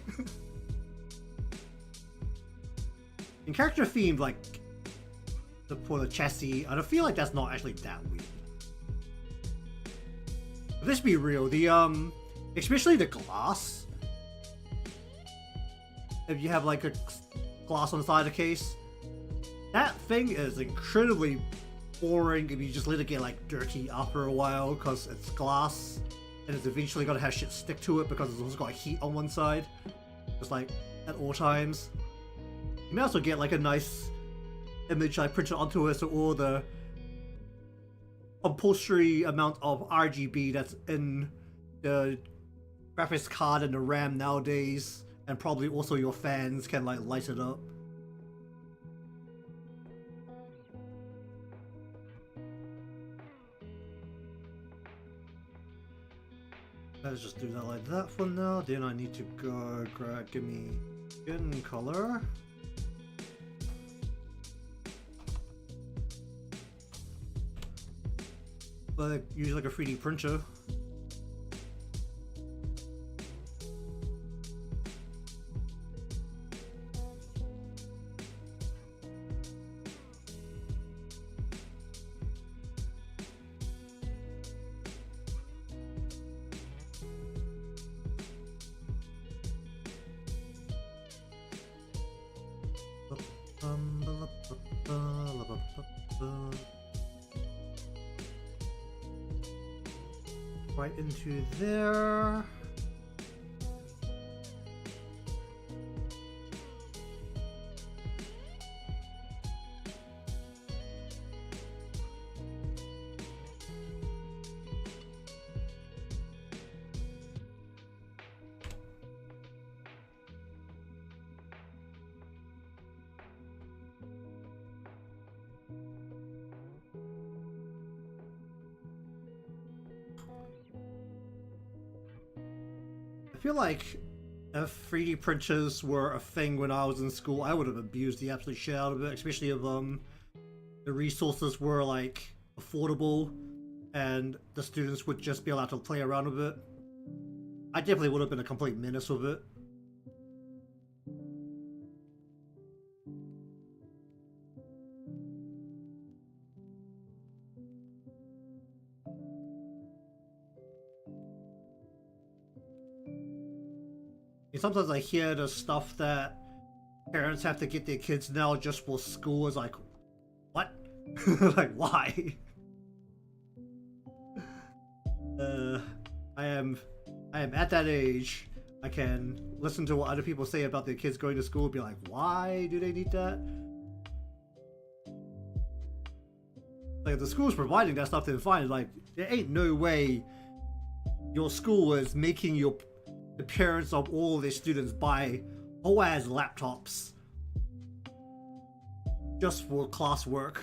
In character themed, like for the chassis, I don't feel like that's not actually that weird. But let's be real, the especially the glass. If you have like a glass on the side of the case, that thing is incredibly boring if you just let it get like dirty after a while, because it's glass and it's eventually gonna have shit stick to it because it's also got heat on one side, just like at all times. You may also get like a nice image like printed onto it, so all the compulsory amount of RGB that's in the graphics card and the RAM nowadays and probably also your fans can like light it up. Let's just do that like that for now. Then I need to go give me skin color. But use like a 3D printer. Right into there. I feel like if 3D printers were a thing when I was in school, I would have abused the absolute shit out of it, especially if the resources were like affordable and the students would just be allowed to play around with it. I definitely would have been a complete menace with it. Sometimes I hear the stuff that parents have to get their kids now just for school is like, what? Like, why? I am at that age. I can listen to what other people say about their kids going to school and be like, why do they need that? Like, if the school's providing that stuff, then fine. Like, there ain't no way your school is making the parents of all their students buy whole ass laptops just for classwork.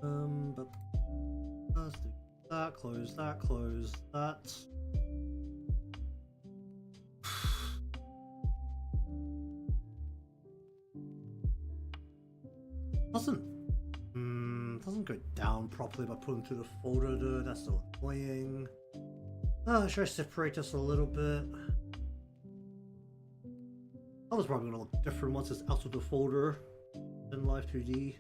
But let's do that, close that, close that. Doesn't go down properly by putting through the folder though. That's so annoying. Should I separate this a little bit? That was probably gonna look different once it's out of the folder in Live 2D.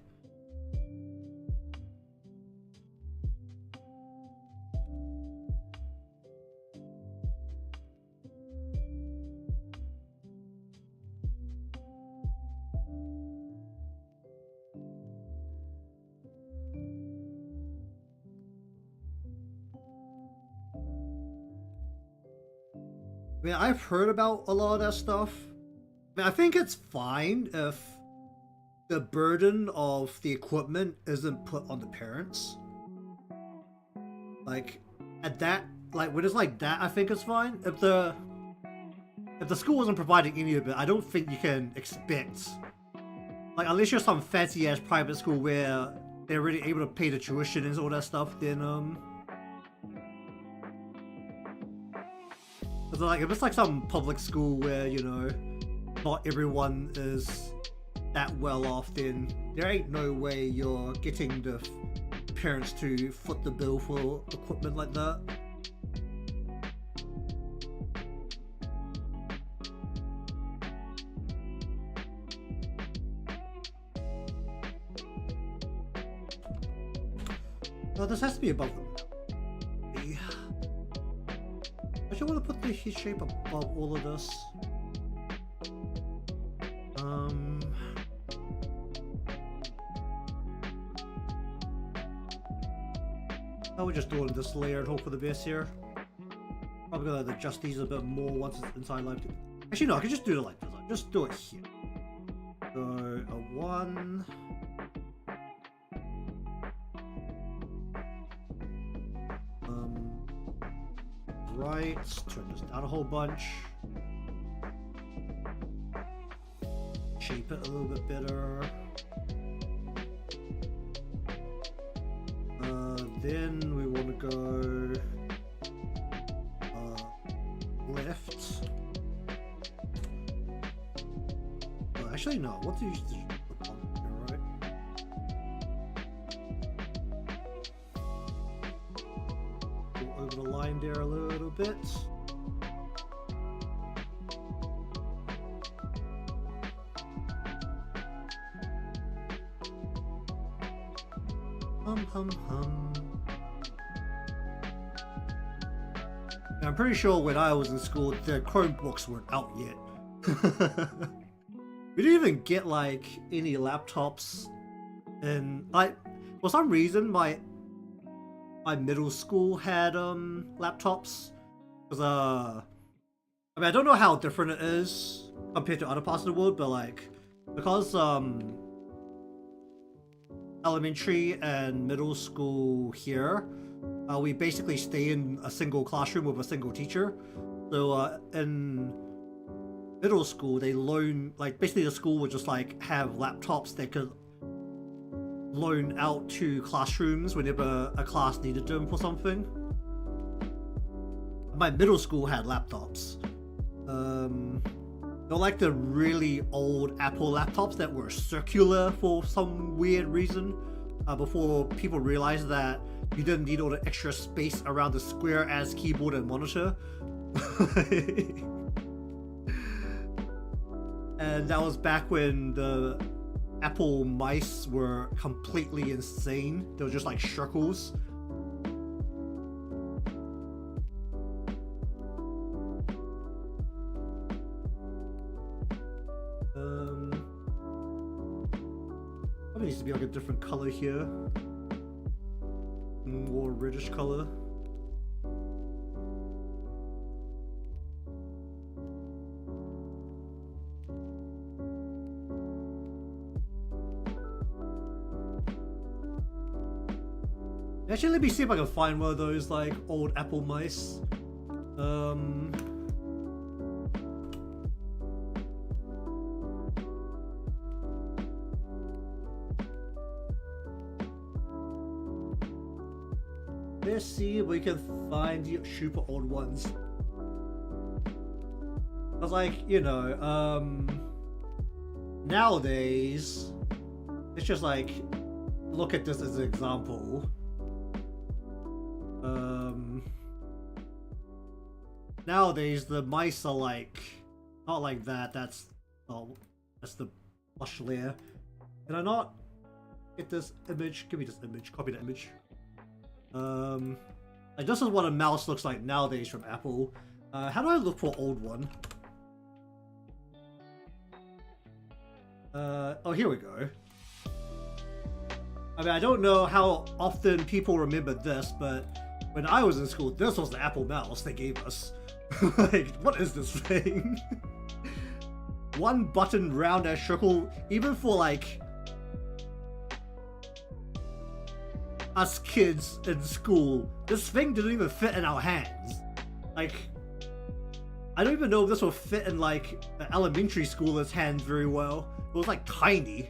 I mean, I've heard about a lot of that stuff. I mean, I think it's fine if the burden of the equipment isn't put on the parents. Like, at that, like, when it's like that, I think it's fine. If the school isn't providing any of it, I don't think you can expect, like, unless you're some fancy-ass private school where they're really able to pay the tuition and all that stuff, then, like, if it's like some public school where, you know, not everyone is that well off, then there ain't no way you're getting the parents to foot the bill for equipment like that. Oh, this has to be above them. I actually want to put the heat shape above all of this. I would just do it in this layer and hope for the best here. Probably gonna adjust these a bit more once it's inside Live 2. Actually, no, I can just do it like this. I'll just do it here. So a 1. Right, turn this down a whole bunch. Shape it a little bit better. Then we want to go left. Oh, actually, no. What do you use to put on here, right? Go over the line there a little bit. Hum. I'm pretty sure when I was in school, the Chromebooks weren't out yet. We didn't even get like any laptops, and for some reason my middle school had laptops. Because I mean, I don't know how different it is compared to other parts of the world, but like because elementary and middle school here, we basically stay in a single classroom with a single teacher. So in middle school, they loan, like basically the school would just like have laptops they could loan out to classrooms whenever a class needed them for something. My middle school had laptops. They're like the really old Apple laptops that were circular for some weird reason, before people realized that you didn't need all the extra space around the square ass keyboard and monitor. And that was back when the Apple mice were completely insane. They were just like circles. Probably needs to be like a different color here. More reddish color. Actually, let me see if I can find one of those like old Apple mice. Let's see if we can find the super old ones. I was like, you know, nowadays, it's just like, look at this as an example. Nowadays, the mice are like, not like that. That's the plush layer. Can I not get this image? Give me this image. Copy the image. Like this is what a mouse looks like nowadays from Apple. How do I look for an old one? Oh, here we go. I mean, I don't know how often people remember this, but when I was in school, this was the Apple mouse they gave us. Like, what is this thing? One button round as circle, even for like us kids in school, this thing didn't even fit in our hands. Like, I don't even know if this will fit in like an elementary schooler's hands very well. It was like tiny.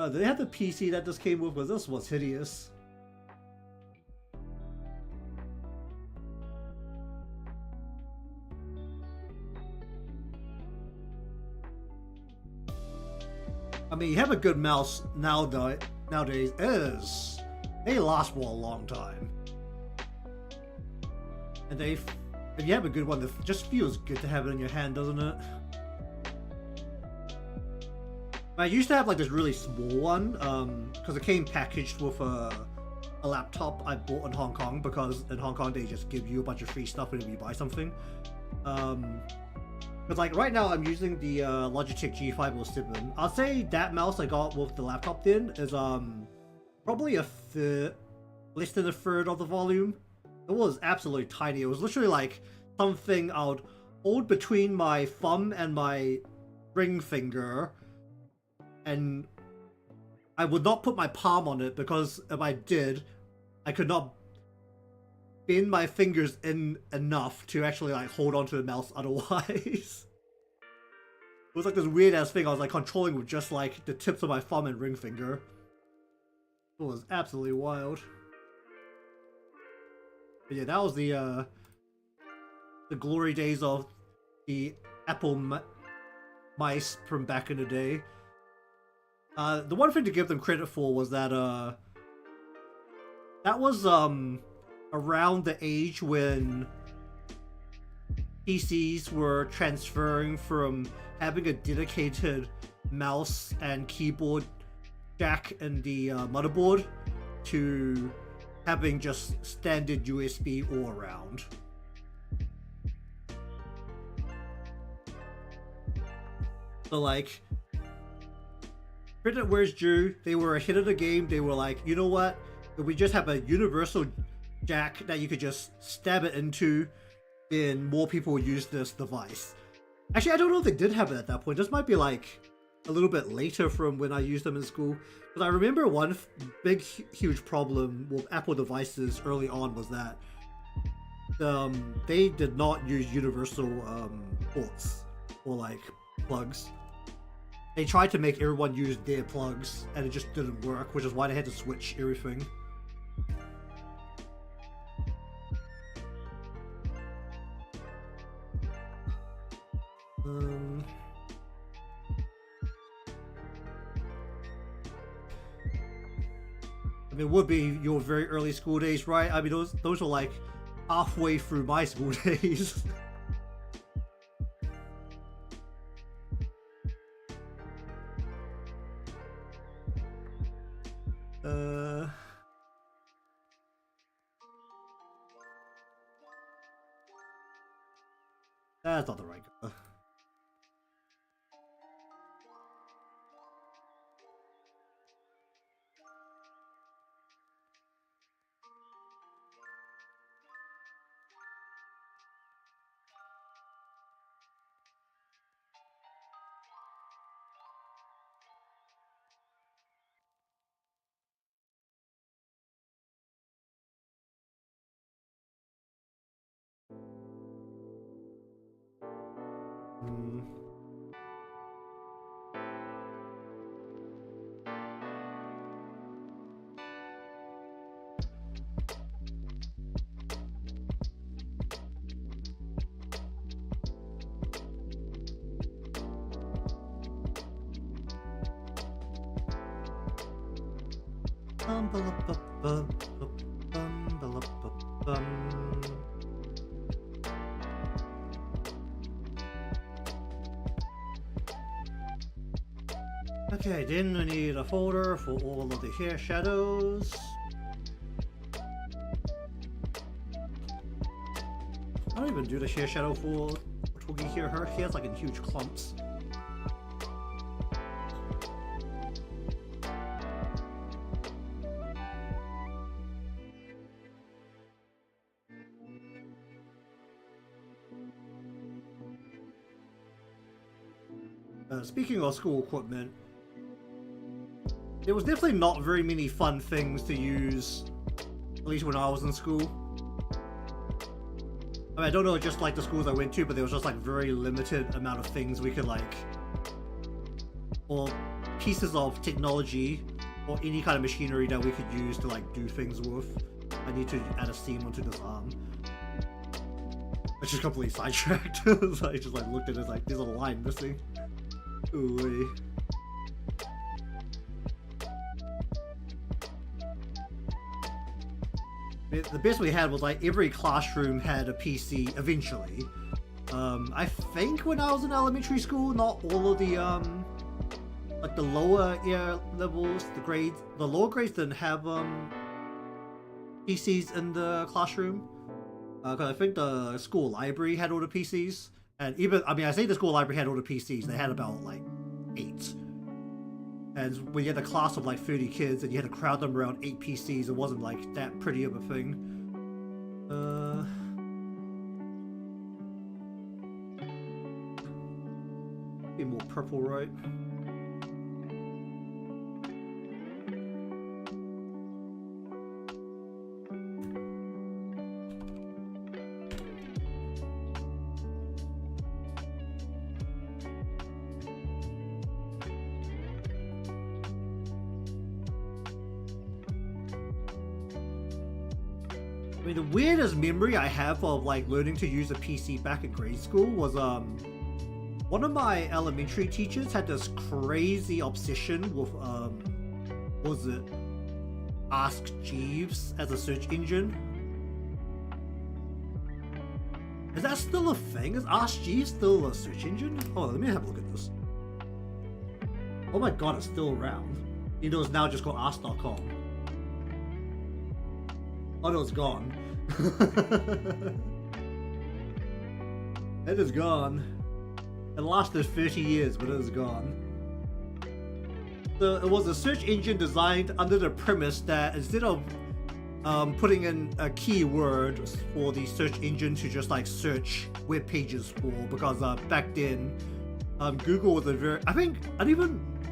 They had the PC that this came with, but this was hideous. I mean, you have a good mouse nowadays they last for a long time. And if you have a good one, it just feels good to have it in your hand, doesn't it? I used to have like this really small one, because it came packaged with a laptop I bought in Hong Kong, because in Hong Kong they just give you a bunch of free stuff whenever you buy something. But like right now I'm using the Logitech G507. I'll say that mouse I got with the laptop then is probably less than a third of the volume. It was absolutely tiny. It was literally like something I would hold between my thumb and my ring finger, and I would not put my palm on it because if I did, I could not bend my fingers in enough to actually like hold onto the mouse otherwise. It was like this weird ass thing I was like controlling with just like the tips of my thumb and ring finger. It was absolutely wild. But yeah, that was the glory days of the Apple mice from back in the day. The one thing to give them credit for was that that was around the age when PCs were transferring from having a dedicated mouse and keyboard jack in the motherboard to having just standard USB all around. So like, credit where it's due, they were ahead of the game. They were like, you know what, if we just have a universal jack that you could just stab it into, then more people will use this device. Actually, I don't know if they did have it at that point. This might be like a little bit later from when I used them in school. Because I remember one big, huge problem with Apple devices early on was that they did not use universal ports or like plugs. They tried to make everyone use their plugs, and it just didn't work, which is why they had to switch everything. I mean, it would be your very early school days, right? I mean, those are like halfway through my school days. That's not the right guy. Okay, then we need a folder for all of the hair shadows. I don't even do the hair shadow for Otogi here. Her hair's like in huge clumps. Speaking of school equipment, there was definitely not very many fun things to use, at least when I was in school. I mean, I don't know just like the schools I went to, but there was just like very limited amount of things we could like, or pieces of technology or any kind of machinery that we could use to like do things with. I need to add a seam onto this arm. I just completely sidetracked. So I just like looked at it like there's a line missing. Ooh. The best we had was like every classroom had a PC eventually. I think when I was in elementary school, not all of the like the lower levels, the lower grades didn't have PCs in the classroom. Cause I think the school library had all the PCs, and even I say the school library had all the PCs. They had about like 8. And when you had a class of like 30 kids and you had to crowd them around 8 PCs, it wasn't like that pretty of a thing. Be more purple, right? I mean, the weirdest memory I have of like learning to use a PC back in grade school was one of my elementary teachers had this crazy obsession with what was it? Ask Jeeves as a search engine. Is that still a thing? Is Ask Jeeves still a search engine? Oh, let me have a look at this. Oh my god, it's still around. You know, it's now just called ask.com. Oh no, it's gone. It is gone. It lasted 30 years, but it is gone. So it was a search engine designed under the premise that instead of putting in a keyword for the search engine to just like search web pages for, because back then Google was a very,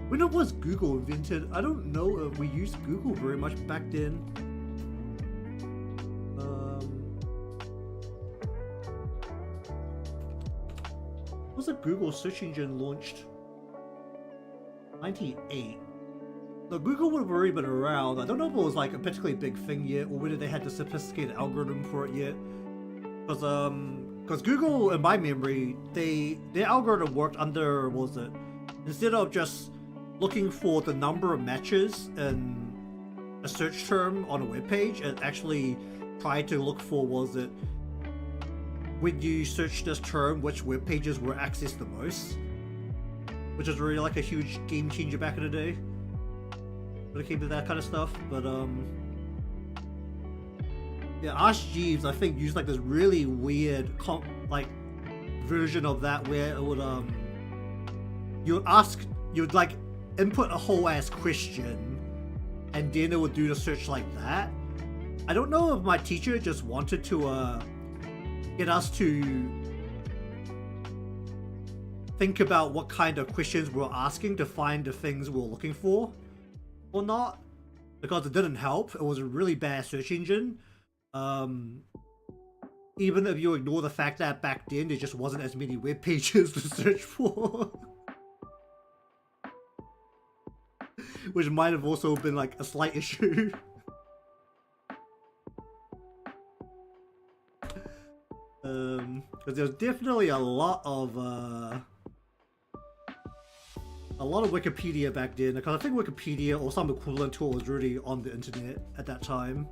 when it was Google invented, I don't know if we used Google very much back then. Was a Google search engine launched? 98. No, Google would have already been around. I don't know if it was like a particularly big thing yet, or whether they had the sophisticated algorithm for it yet. Because Google, in my memory, their algorithm worked under, what was it? Instead of just looking for the number of matches in a search term on a web page, it actually tried to look for, was it, when you search this term, which web pages were accessed the most, which is really like a huge game changer back in the day when it came to that kind of stuff. But yeah, Ask Jeeves I think used like this really weird like version of that where it would you'd like input a whole ass question and then it would do the search like that. I don't know if my teacher just wanted to get us to think about what kind of questions we're asking to find the things we're looking for or not, because it didn't help. It was a really bad search engine. Even if you ignore the fact that back then there just wasn't as many web pages to search for. Which might have also been like a slight issue. Because there's definitely a lot of Wikipedia back then, because I think Wikipedia or some equivalent tool was really on the internet at that time.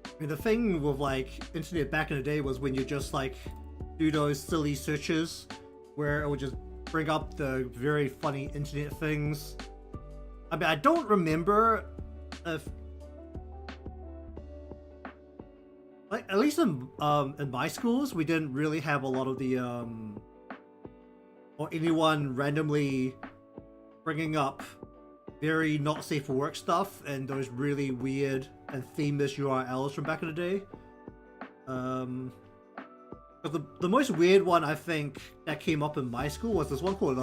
I mean, the thing with like internet back in the day was when you just like do those silly searches where it would just bring up the very funny internet things. I mean, I don't remember if, like, at least in my schools, we didn't really have a lot of the or anyone randomly bringing up very not safe for work stuff and those really weird and famous URLs from back in the day. But the most weird one I think that came up in my school was this one called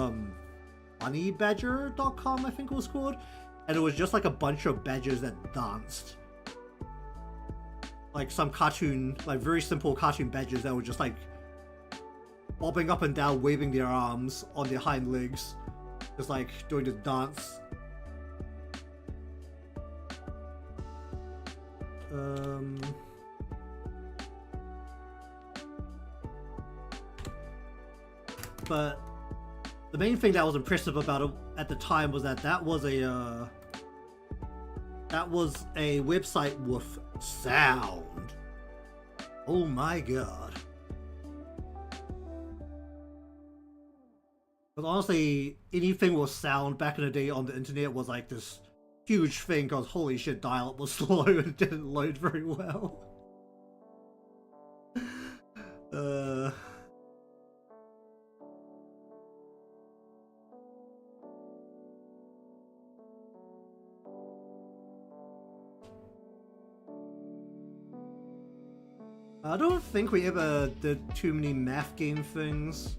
honeybadger.com, I think it was called, and it was just like a bunch of badgers that danced, like some cartoon, like very simple cartoon badgers that were just like bobbing up and down, waving their arms on their hind legs, just like doing the dance. But the main thing that was impressive about it at the time was that that was a website with sound. Oh my god. Because honestly, anything with sound back in the day on the internet was like this huge thing, because holy shit, dial-up was slow and didn't load very well. I don't think we ever did too many math game things.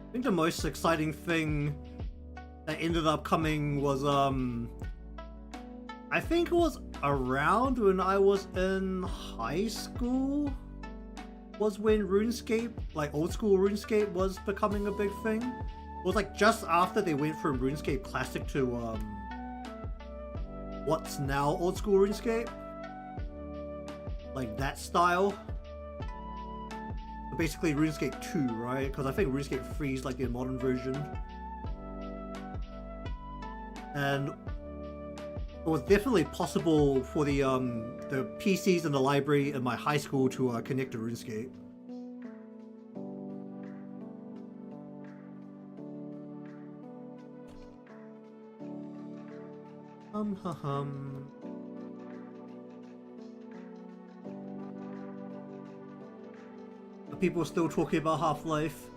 I think the most exciting thing that ended up coming was I think it was around when I was in high school, was when RuneScape, like old school RuneScape, was becoming a big thing. It was like just after they went from RuneScape Classic to what's now old school RuneScape, like that style. Basically RuneScape 2, right? Because I think RuneScape 3 is like the modern version. And it was definitely possible for the PCs in the library in my high school to connect to RuneScape. Are people still talking about Half-Life?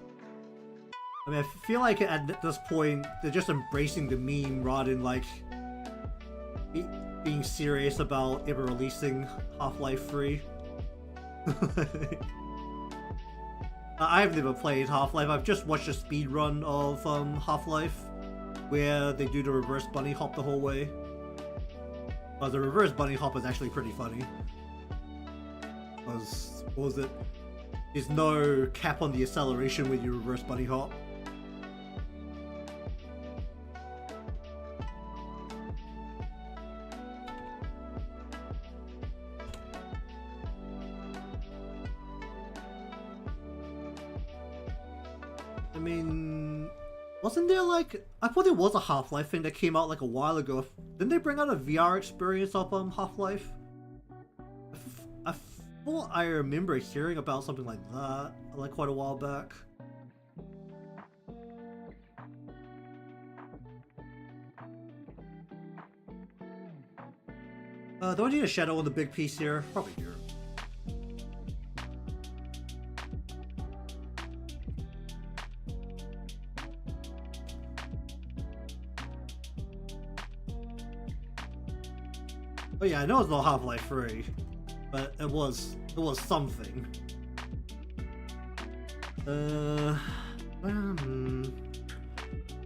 I mean, I feel like at this point they're just embracing the meme rather than like being serious about ever releasing Half-Life 3. I've never played Half-Life. I've just watched a speedrun of Half-Life where they do the reverse bunny hop the whole way. The reverse bunny hop is actually pretty funny. Because, what was it? There's no cap on the acceleration when you reverse bunny hop. I mean, wasn't there like, I thought there was a Half-Life thing that came out like a while ago. Didn't they bring out a VR experience of Half-Life? I thought I remember hearing about something like that like quite a while back. Do I need a shadow on the big piece here? Probably here. Oh yeah, I know it's not Half-Life 3, but it was something. How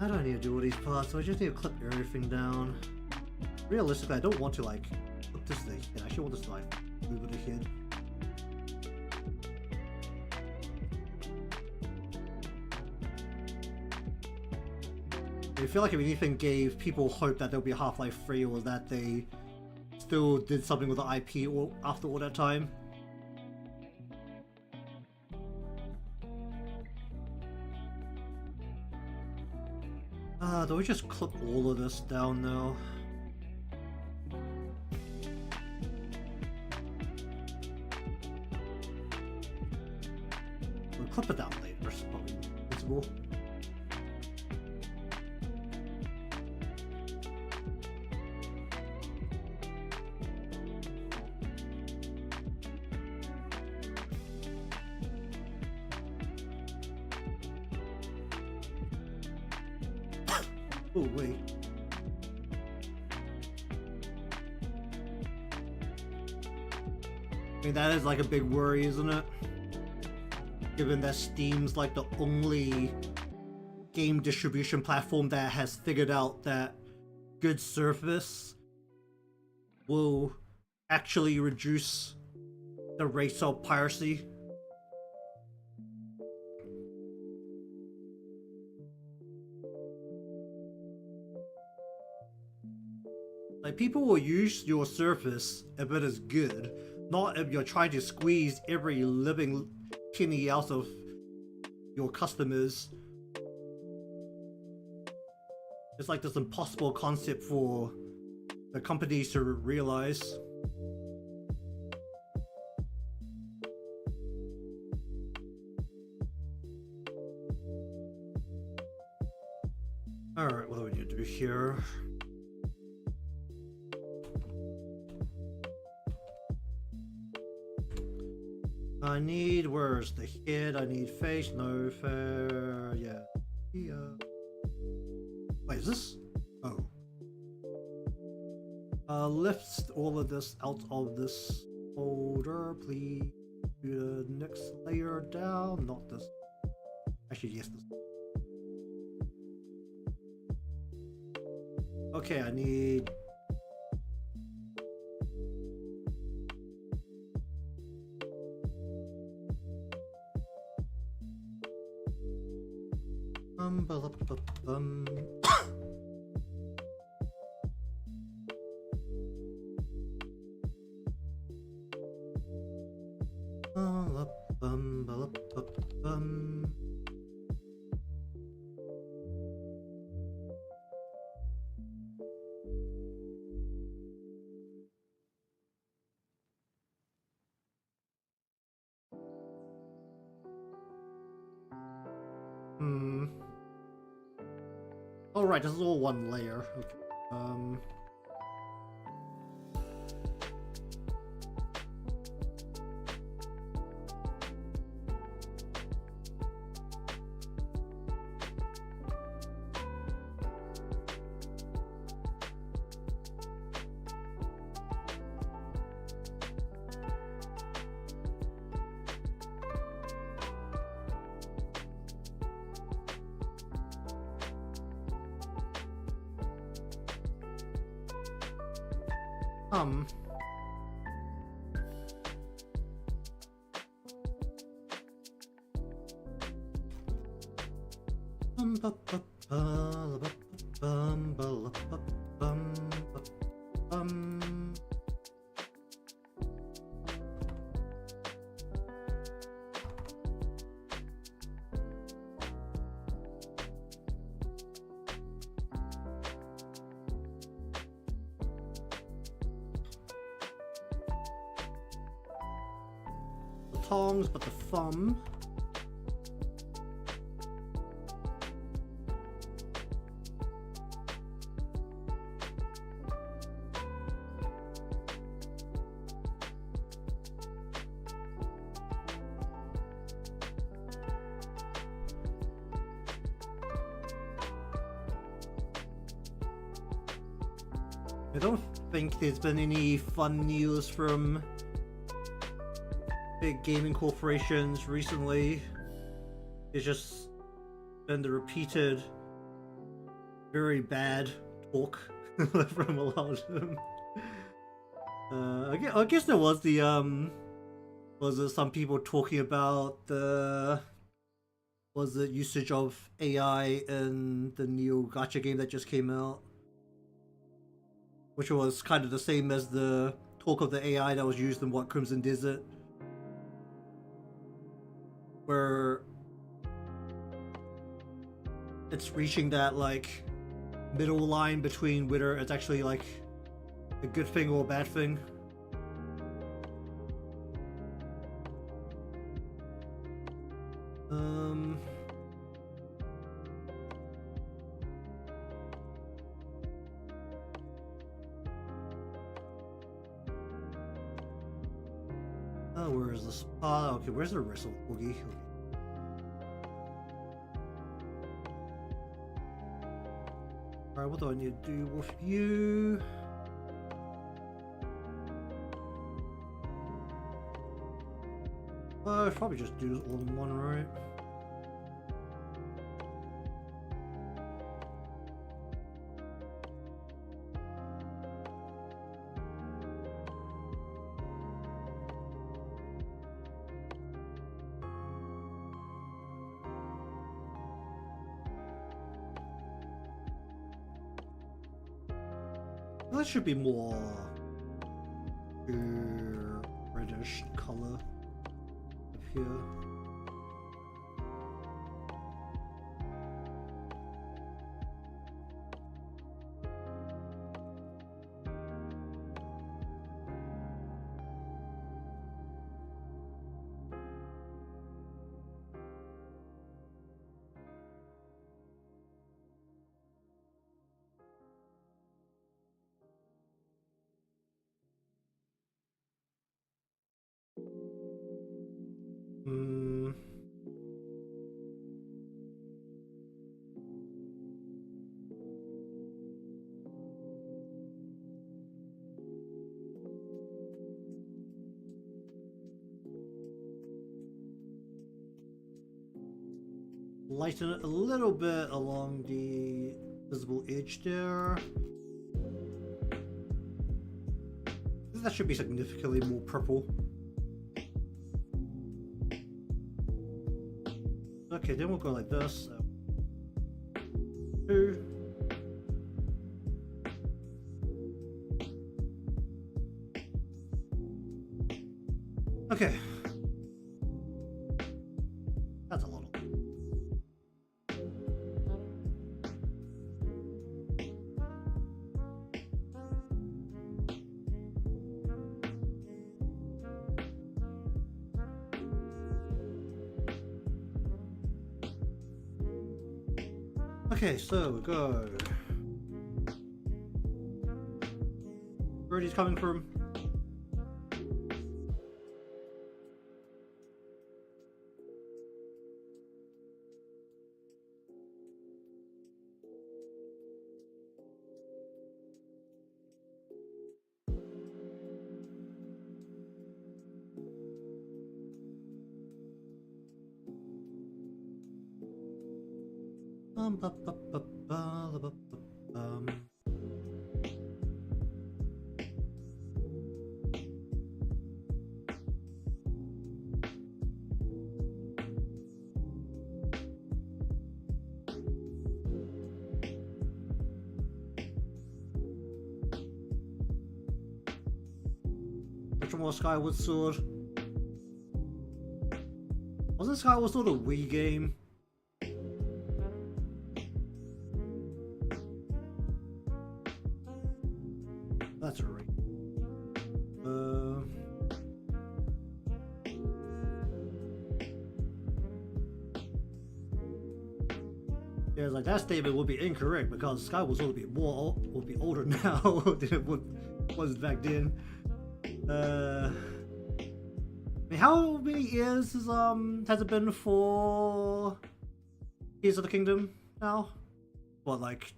do I need to do all these parts? So I just need to clip everything down. Realistically, I don't want to like put this thing. I actually want this to like move it ahead. I feel like if anything gave people hope that there'll be a Half-Life 3 was that they still did something with the IP after all that time. Do we just clip all of this down now? We'll clip it down later, it's probably visible. Oh, wait. I mean, that is like a big worry, isn't it? Given that Steam's like the only game distribution platform that has figured out that good service will actually reduce the rates of piracy. Like, people will use your service if it is good, not if you're trying to squeeze every living penny out of your customers. It's like this impossible concept for the companies to realize. here. I need, where's the head? I need face, no fair, yeah. Wait, is this? Oh. Lift all of this out of this folder, please. Do the next layer down, not this. Actually, yes, this. Okay, I need... Oh right, this is all one layer. Okay. Tongs, but the thumb. I don't think there's been any fun news from big gaming corporations recently. It's just been the repeated very bad talk from a lot of them. I guess there was the was it some people talking about the usage of AI in the new gacha game that just came out, which was kind of the same as the talk of the AI that was used in Crimson Desert, where it's reaching that like middle line between whether it's actually like a good thing or a bad thing. Where is the spot? Okay, where's the rest of Otogi? Okay. Alright, what do I need to do with you? I'll probably just do this all in one, right? That should be more reddish color up here. Hmm. Lighten it a little bit along the visible edge there. I think that should be significantly more purple. Okay, then we'll go like this. Two. Okay. That's a lot. Okay, so we go. Where he's coming from? Ba, ba, ba, ba, ba, ba, Which one was Skyward Sword? Wasn't Skyward Sword a Wii game? That's right. Yeah, like that statement would be incorrect because Skyward Sword would be older now than it was back then. I mean, how many years has it been for Tears of the Kingdom now? What, like,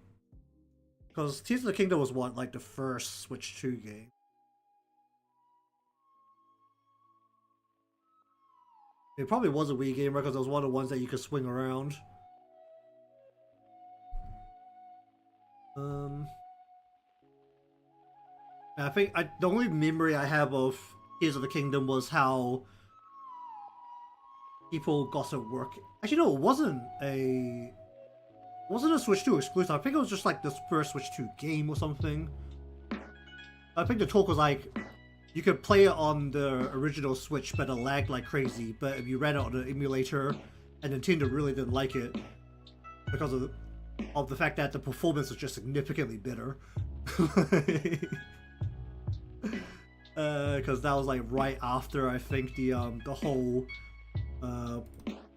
because Tears of the Kingdom was what, like the first Switch 2 game? It probably was a Wii game, right? Because it was one of the ones that you could swing around. I think the only memory I have of Tears of the Kingdom was how people got it working. Actually, no, it wasn't a Switch 2 exclusive. I think it was just like this first Switch 2 game or something. I think the talk was like, you could play it on the original Switch, but it lagged like crazy. But if you ran it on an emulator, and Nintendo really didn't like it because of the fact that the performance was just significantly better. Because that was like right after I think the whole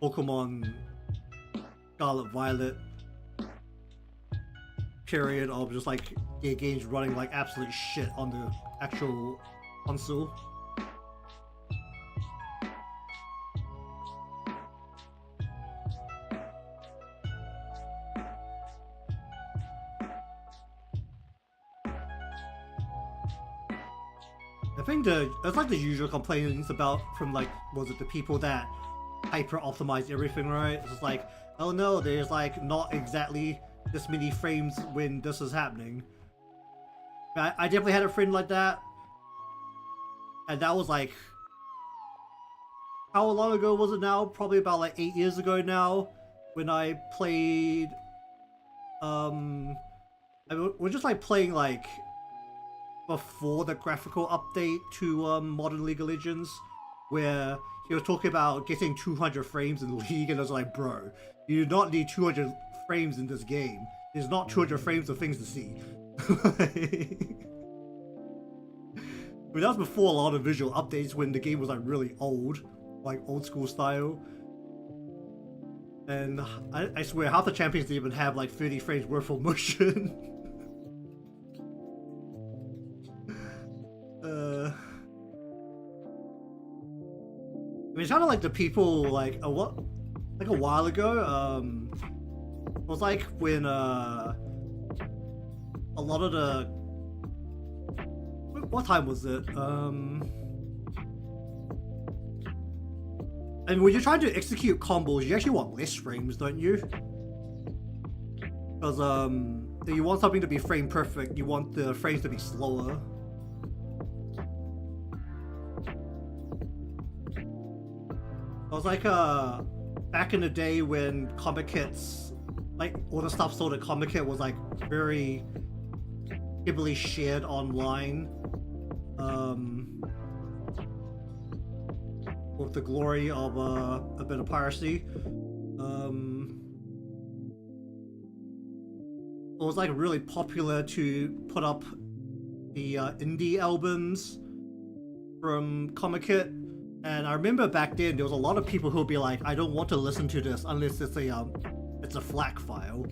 Pokemon Scarlet Violet period of just like games running like absolute shit on the actual console. I think it's like the usual complaints about from like, was it the people that hyper optimize everything, right? It's just like, oh no, there's like not exactly this many frames when this is happening. I definitely had a friend like that, and that was like, how long ago was it now? Probably about like 8 years ago now, when I played. We're just like playing like before the graphical update to Modern League of Legends, where he was talking about getting 200 frames in League, and I was like, bro, you do not need 200 frames in this game. There's not 200 frames of things to see. I mean, that was before a lot of visual updates when the game was like really old, like old school style. And I swear, half the champions didn't even have like 30 frames worth of motion. mean, it's kind of like the people like a while ago. It was like when a lot of the what time was it? And when you're trying to execute combos, you actually want less frames, don't you? Because if you want something to be frame perfect, you want the frames to be slower. It was like back in the day when comic kits, like all the stuff sold at Comic Kit was like very heavily shared online. With the glory of a bit of piracy. It was like really popular to put up the indie albums from Comic Kit, and I remember back then there was a lot of people who would be like, I don't want to listen to this unless it's a FLAC file.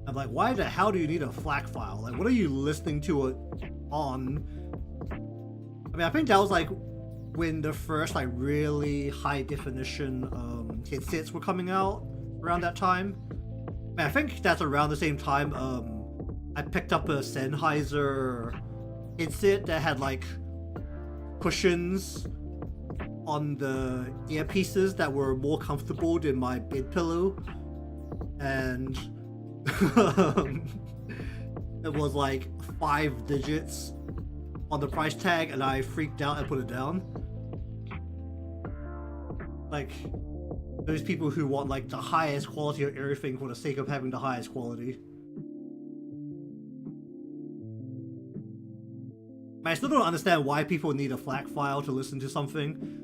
I'm like, why the hell do you need a FLAC file? Like, what are you listening to it on? I mean, I think that was like when the first like really high definition headsets were coming out around that time. I mean, I think that's around the same time I picked up a Sennheiser headset that had like cushions on the earpieces that were more comfortable than my bed pillow, and it was like 5 digits on the price tag, and I freaked out and put it down. Like those people who want like the highest quality of everything for the sake of having the highest quality. I still don't understand why people need a FLAC file to listen to something.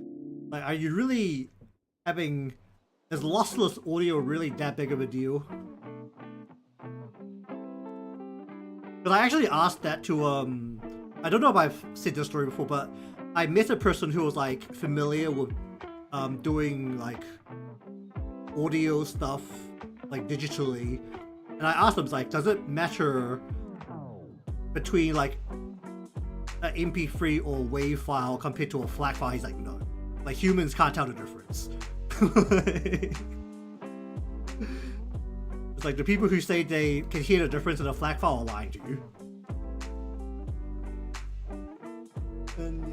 Like, are you really having... Is lossless audio really that big of a deal? Because I actually asked that to, I don't know if I've said this story before, but I met a person who was, like, familiar with, doing, like, audio stuff, like, digitally. And I asked him, like, does it matter between, like, an MP3 or WAV file compared to a FLAC file? He's like, no. Like, humans can't tell the difference. It's like the people who say they can hear the difference in a FLAC file are lying to you. And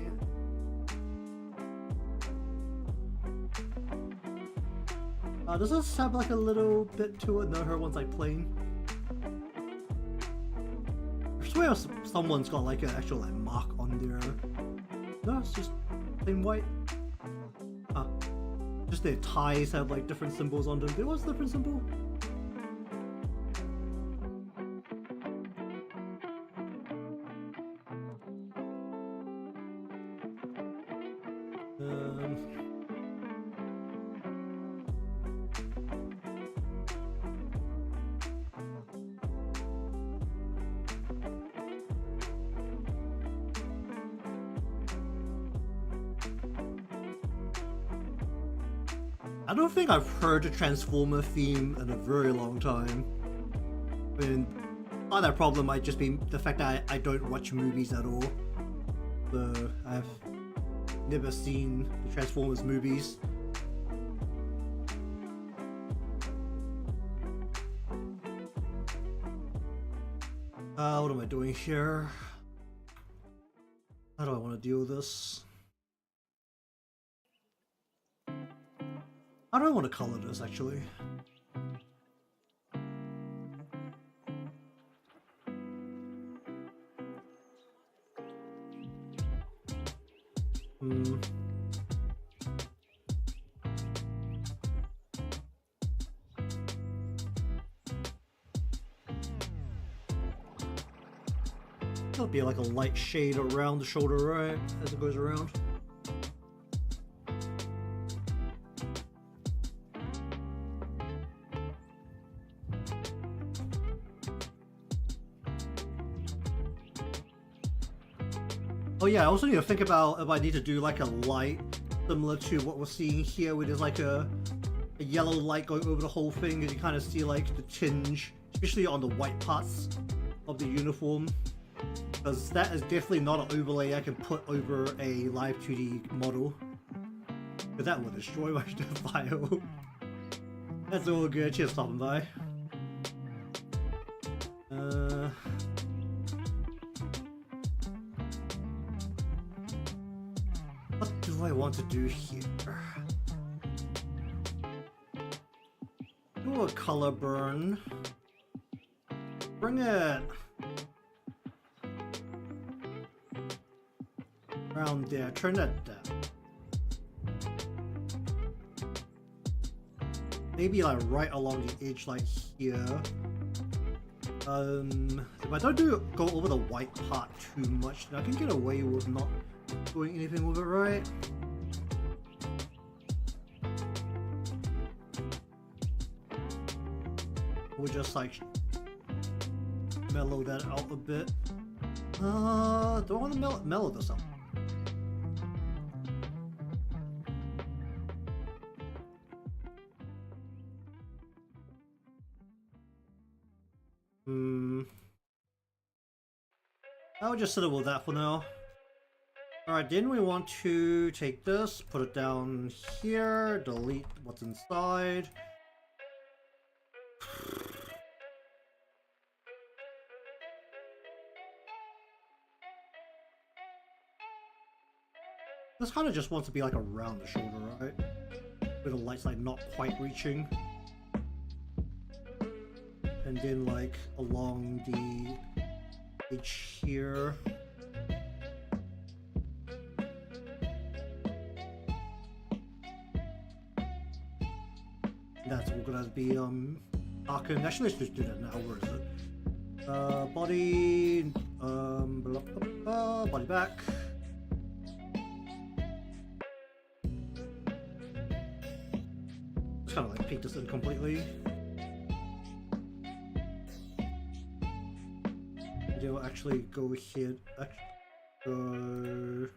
yeah. Does this have like a little bit to it? No, her one's like plain. I swear someone's got like an actual like mark on there. No, it's just plain white. Just their ties have like different symbols on them. What's the different symbol? I don't think I've heard a Transformer theme in a very long time. I mean, part of that problem might just be the fact that I don't watch movies at all. So I've never seen the Transformers movies. What am I doing here? How do I want to deal with this? How do I want to color this, actually? There'll be like a light shade around the shoulder, right? As it goes around. Oh yeah, I also need to think about if I need to do like a light similar to what we're seeing here, where there's like a yellow light going over the whole thing, and you kind of see like the tinge, especially on the white parts of the uniform, because that is definitely not an overlay I can put over a live 2D model. But that will destroy my file. That's all good. Cheers, stopping by. What do I want to do here? Do a color burn. Bring it around there. Turn that down. Maybe like right along the edge, like here. If I don't go over the white part too much, then I can get away with not doing anything with it, right? We'll just like mellow that out a bit. Do I want to mellow this out? I'll just settle with that for now. Alright, then we want to take this, put it down here, delete what's inside. This kind of just wants to be like around the shoulder, right? With the lights like not quite reaching. And then like along the edge here. That's all gonna be darkened. Actually, let's just do that now. Where is it? Body, blah, blah, blah, body back. Just kind of like paint this in completely. They'll actually go ahead. Go.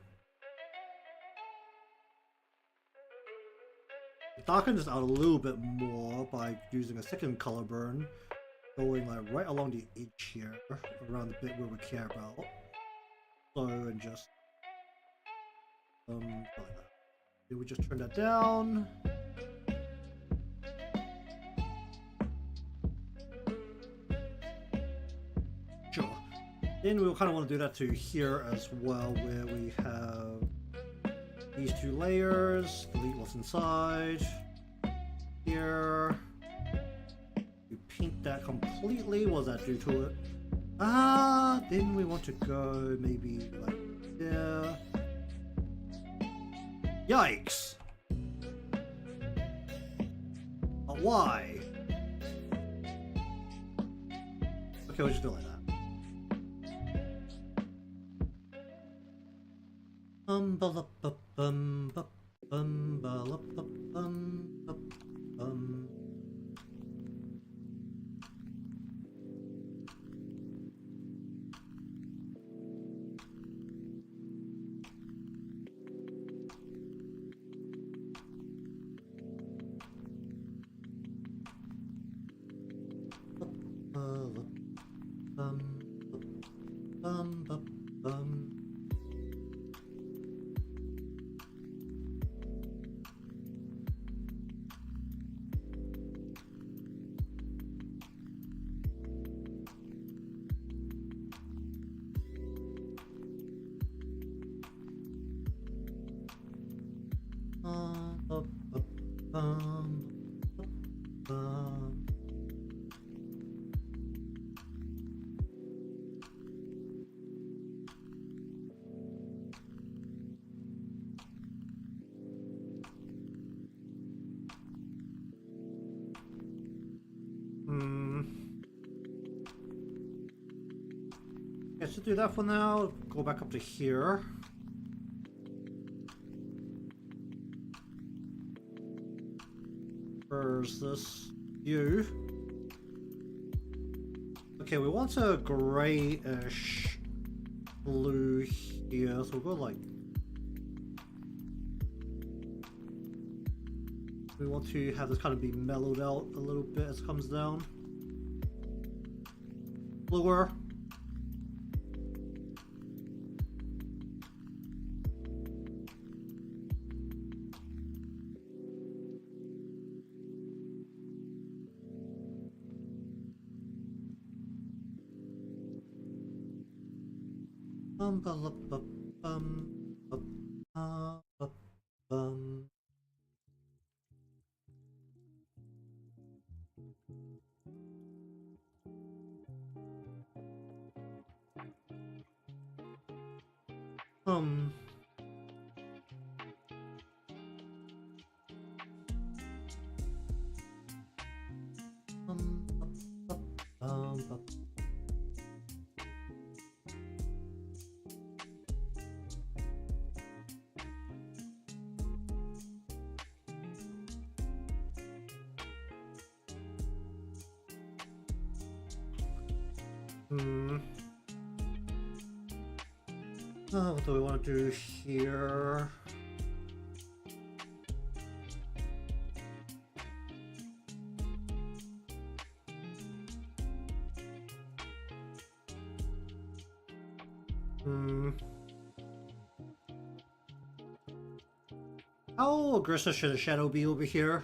Darken this out a little bit more by using a second color burn, going like right along the edge here, around the bit where we care about. So and just like that. Then we just turn that down. Sure. Then we'll kind of want to do that to here as well, where we have these two layers, delete what's inside. Here. You paint that completely. What does that do to it? Then we want to go maybe like there. Yikes! But why? Okay, we'll just do it like that. Let's just do that for now. Go back up to here. Where's this view? Okay, we want a grayish blue here, so we'll go like. We want to have this kind of be mellowed out a little bit as it comes down. Bluer. ba la ba ba ba bum. Um. Ba, ba. Hmm. What do we want to do here? Hmm. How aggressive should a shadow be over here?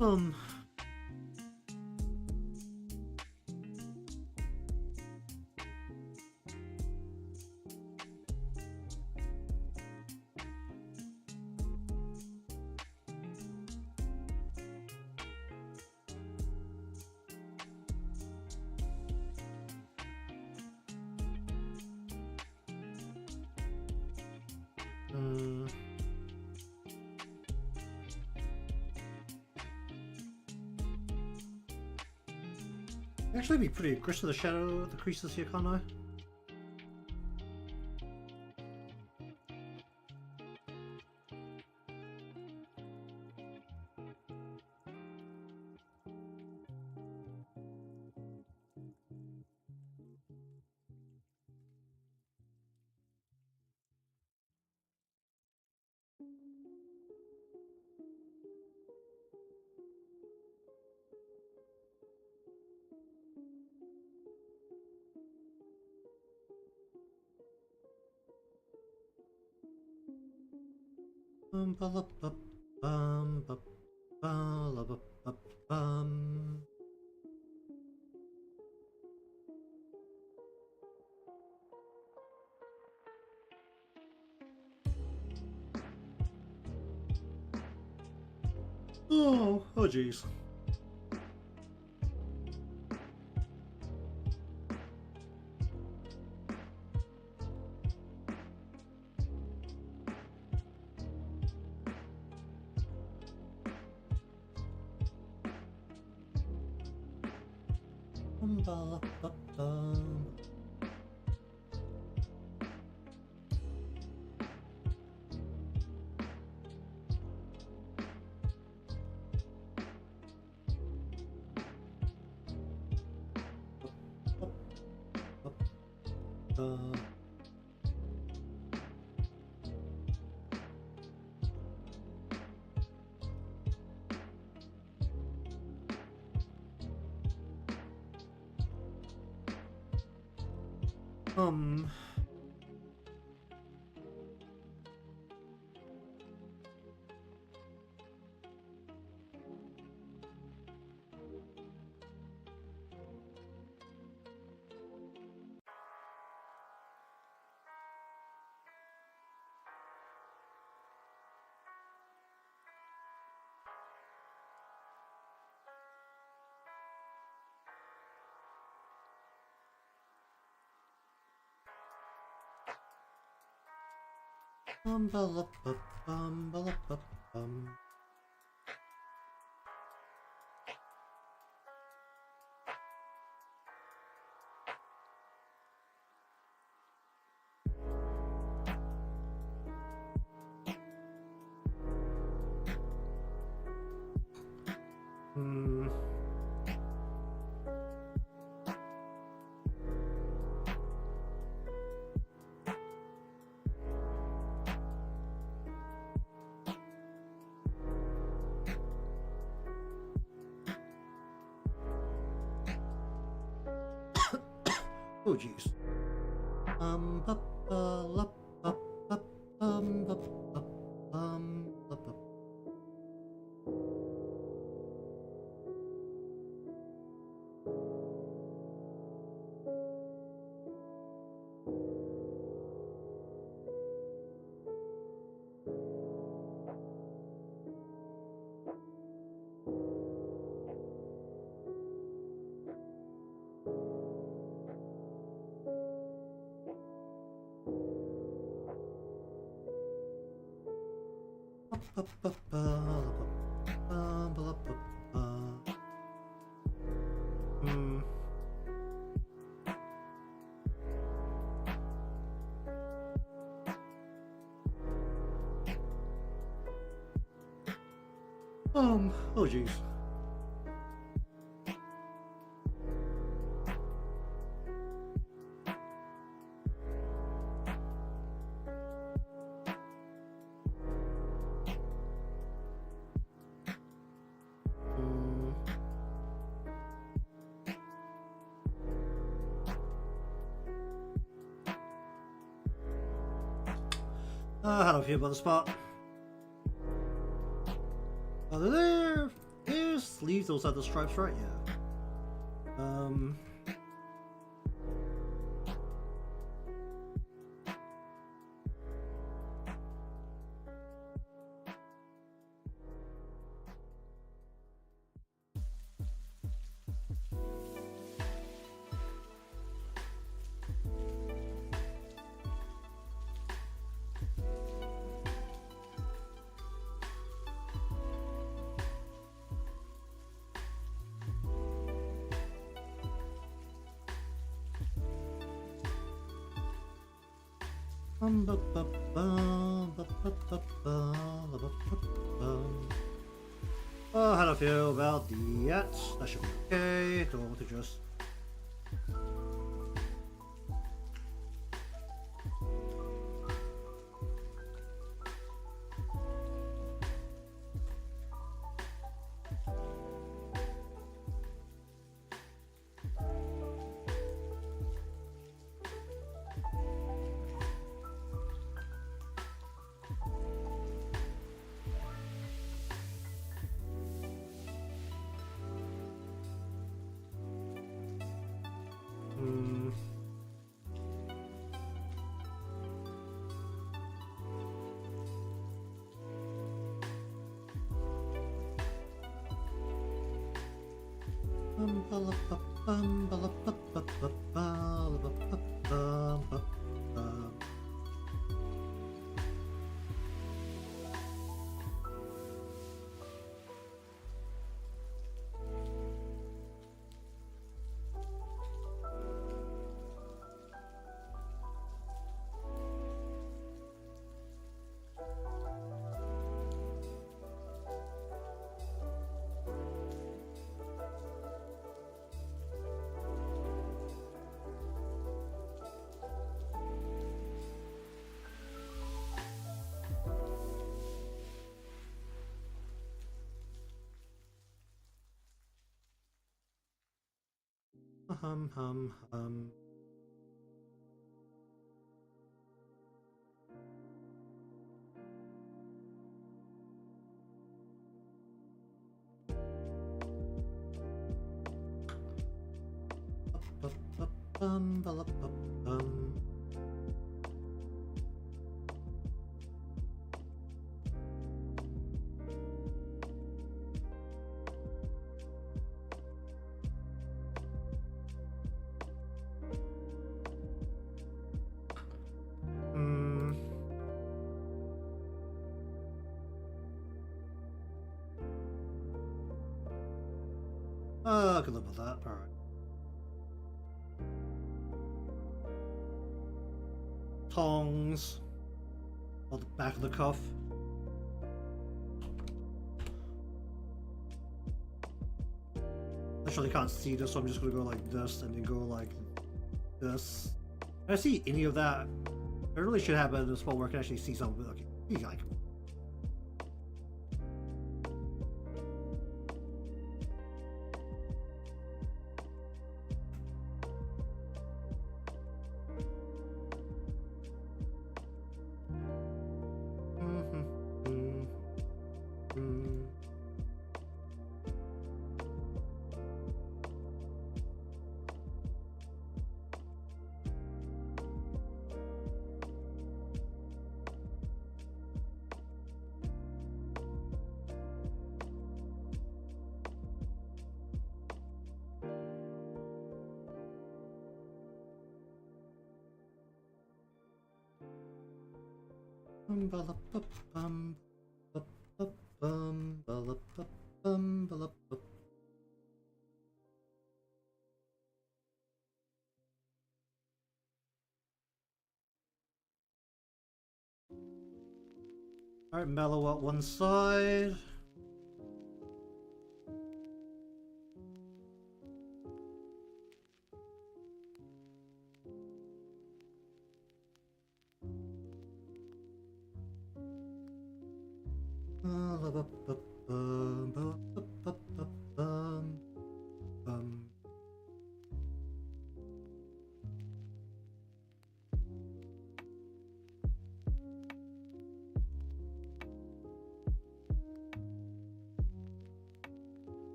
Um. Hmm. Actually, be pretty aggressive with the shadow, the creases here, can't I? Ba la ba ba la ba bum. Oh jeez. Ba la ba bum. Um. Ba la ba ba la ba bum. Hmm. Oh jeez. Ba ba la ba ba Bup, bup, bup, bup. Hmm. Oh jeez. I had a few about the spot. Oh, there's sleeves, those are the stripes, right? Yeah. How do I feel about that? That should be okay. Don't want to just. Hum hum hum. I can live with that. Alright. Tongs on the back of the cuff. I actually can't see this, so I'm just gonna go like this and then go like this. If I see any of that, I really should have it in a spot where I can actually see some of it. Okay, you like. Alright, mellow out one side.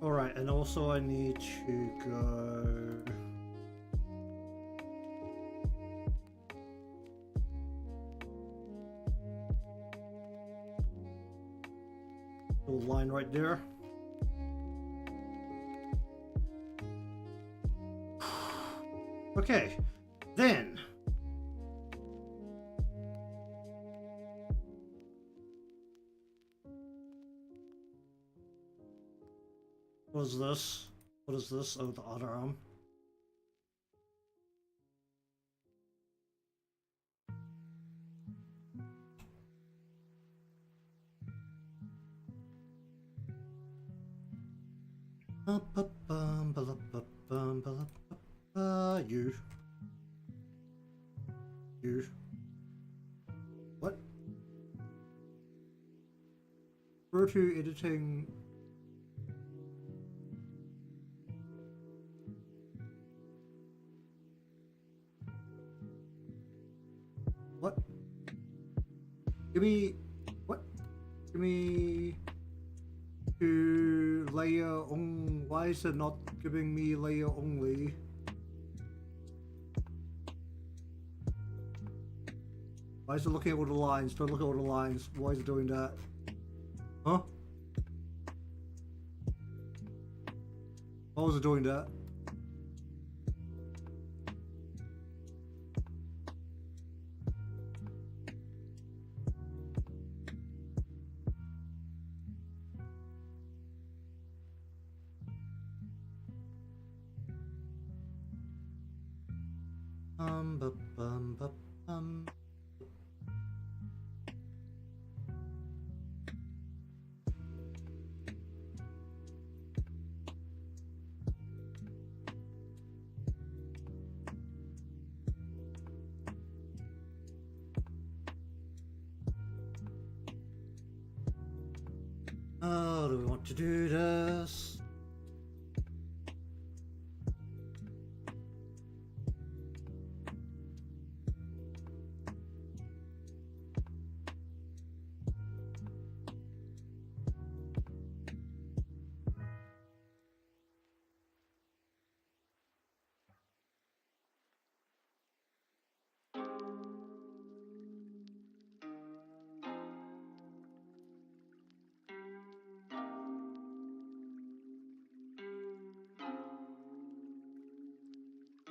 Alright, and also I need to go... little line right there. Okay, then... what is this? What is this? Oh, the other arm. You. You. What? Virtue editing. What? Give me. What? Give me. To layer on. Why is it not giving me layer only? Why is it looking at all the lines? Don't look at all the lines. Why is it doing that? Huh? Why was it doing that? Bum, bum, bum, bum. How do we want to do this?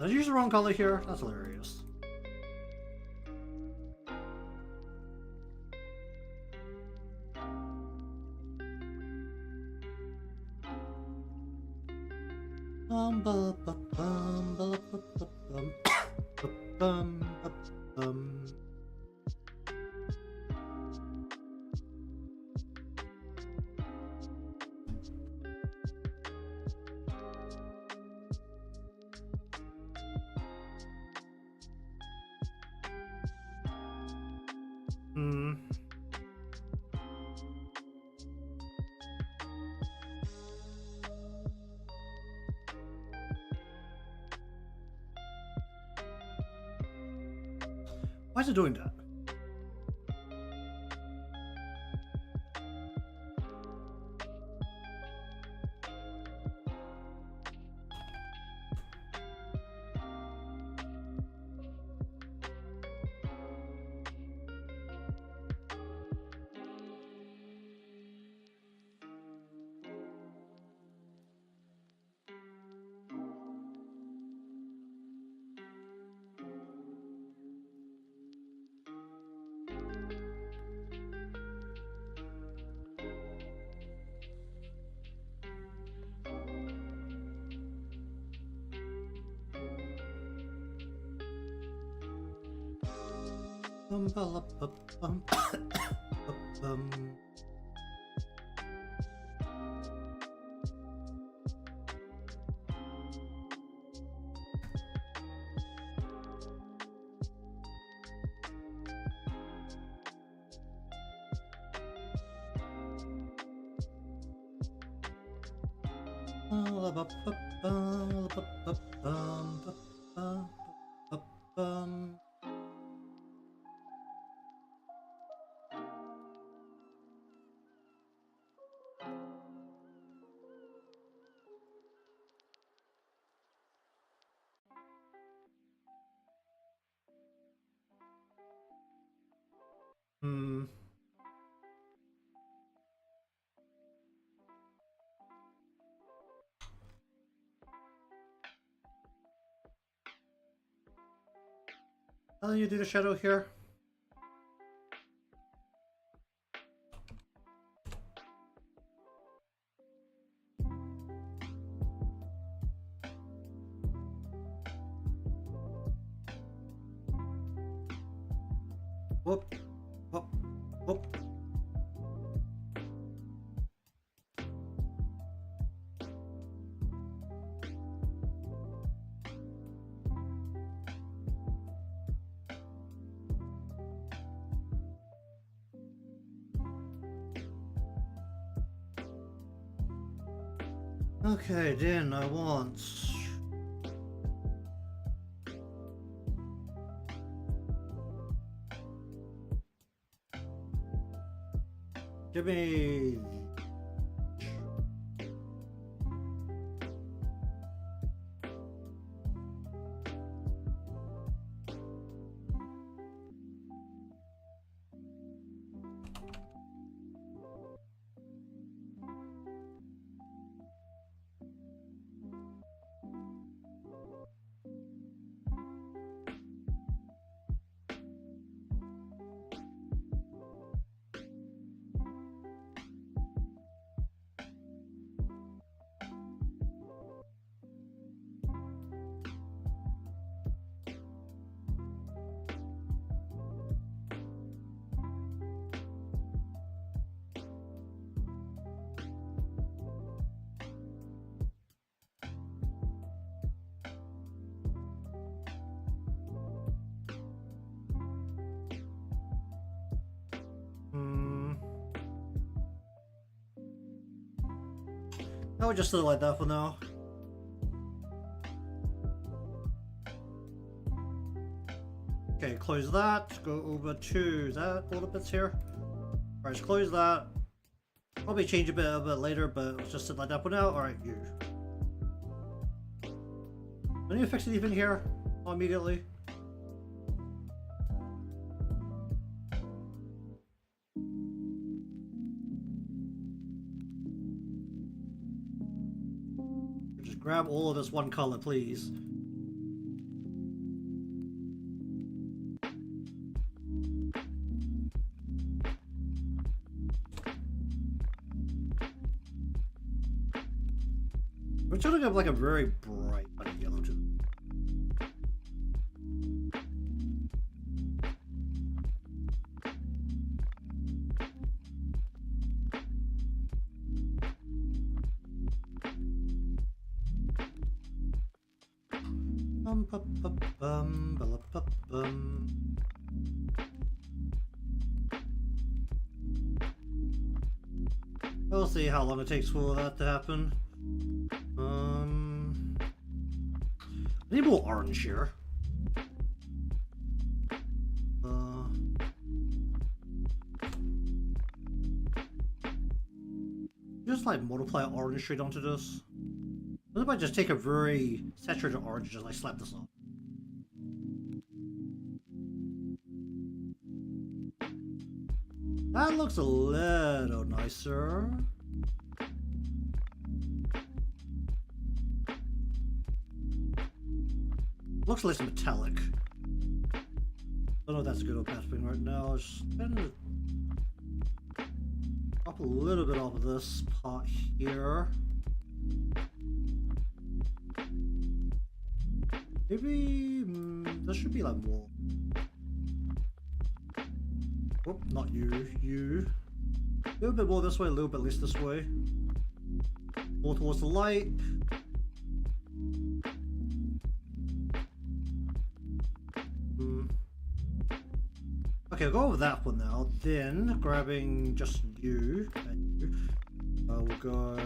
Did I use the wrong color here? That's hilarious. Bum, ba, ba, bum, ba, ba, ba, bum, ba, bum, ba, bum. Hmm. Why is it doing that? Hmm. How do you do the shadow here? Whoop, whoop, whoop. Okay, then I want... Give me... I would just leave it like that for now. Okay, close that. Go over to that, all the bits here. Alright, let's close that. Probably change a bit later, but let's just sit like that for now. Alright, you. I need to fix anything here? Not immediately. Just grab all of this one color, please. We're trying to get like a very bright yellow too. We'll see how long it takes for that to happen. I need more orange here. just like multiply orange straight onto this? What if I just take a very saturated orange and just like slap this on? That looks a little nicer. Looks like it's metallic. Don't know if that's a good or bad thing right now. Just gonna drop a little bit off of this part here. Maybe there should be like more. Whoop, not you. You. A little bit more this way, a little bit less this way. More towards the light. Okay, I'll go over that one now. Then, grabbing just you and you, we'll go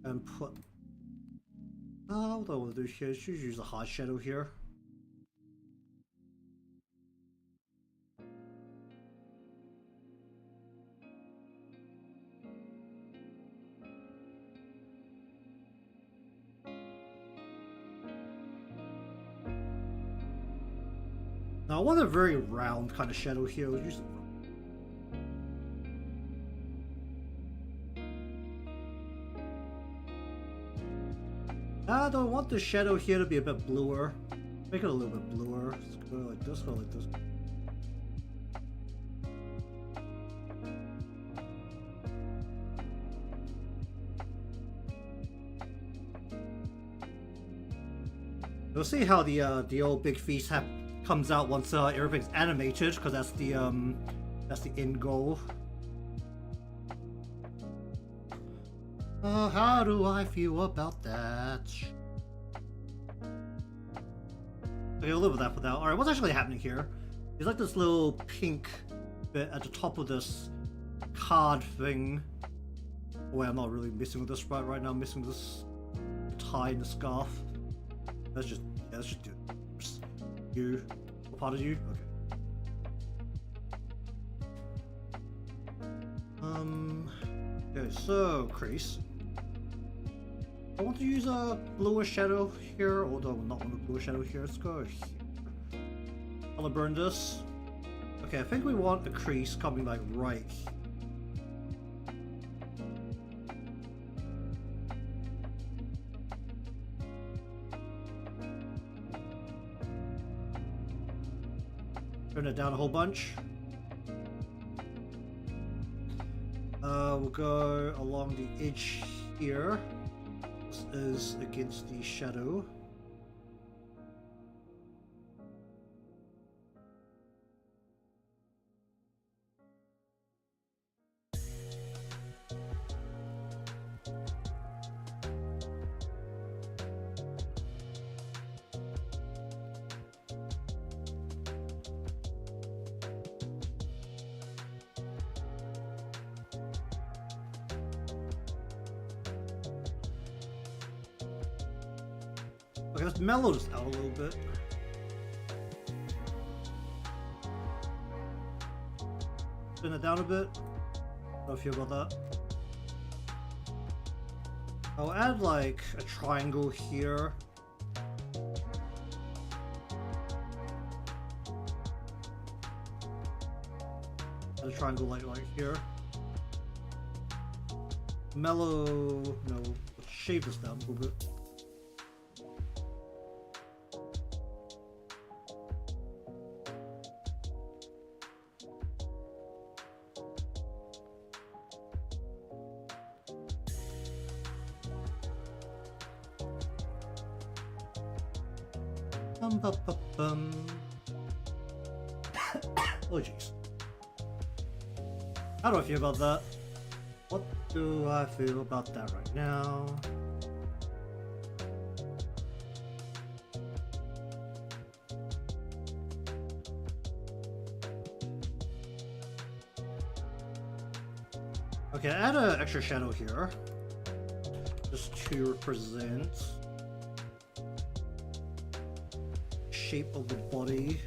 and put. What I want to do here is just use a hard shadow here. Now, I want a very round kind of shadow here. We'll use I don't want the shadow here to be a bit bluer. Make it a little bit bluer. Let's go like this, go like this. We'll see how the old big feast comes out once everything's animated, because that's the end goal. How do I feel about that? Okay, we'll live with that for now. Alright, what's actually happening here? There's like this little pink bit at the top of this card thing. Oh, wait, I'm not really messing with this right now. I'm messing with this tie and the scarf. Let's just do it. You. What part of you? Okay. Okay, so crease. I want to use a bluer shadow here, although not want a bluer shadow here. Let's go here. Color burn this. Okay, I think we want a crease coming like right here. Turn it down a whole bunch. We'll go along the edge here. This is against the shadow. Okay, let's mellow this out a little bit. Spin it down a bit. How do you feel about that? I'll add like a triangle here. Add a triangle like here. Mellow, no, let's shave this down a little bit. Oh jeez. How do I feel about that? What do I feel about that right now? Okay, add an extra shadow here. Just to represent shape of the body.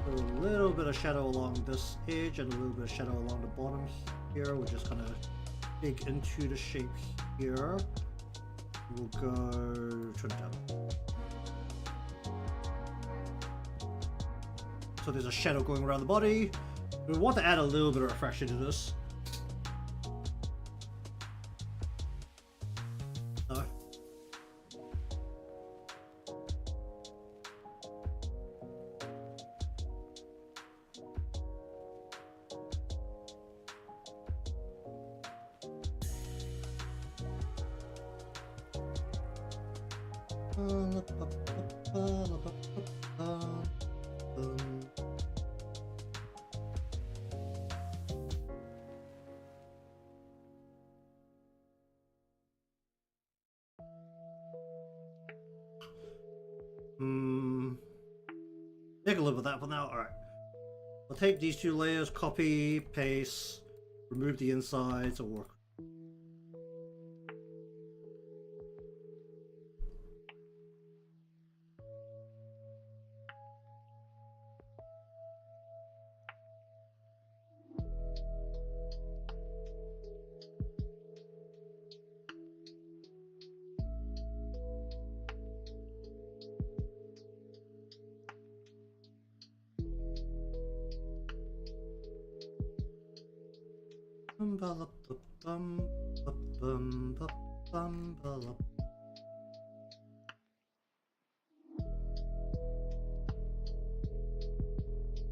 A little bit of shadow along this edge and a little bit of shadow along the bottom here. We'll just kind of dig into the shape here. We'll go trim down. So there's a shadow going around the body. We want to add a little bit of refraction to this. Take a look at that for now. Alright. I'll take these two layers, copy, paste, remove the insides, or work.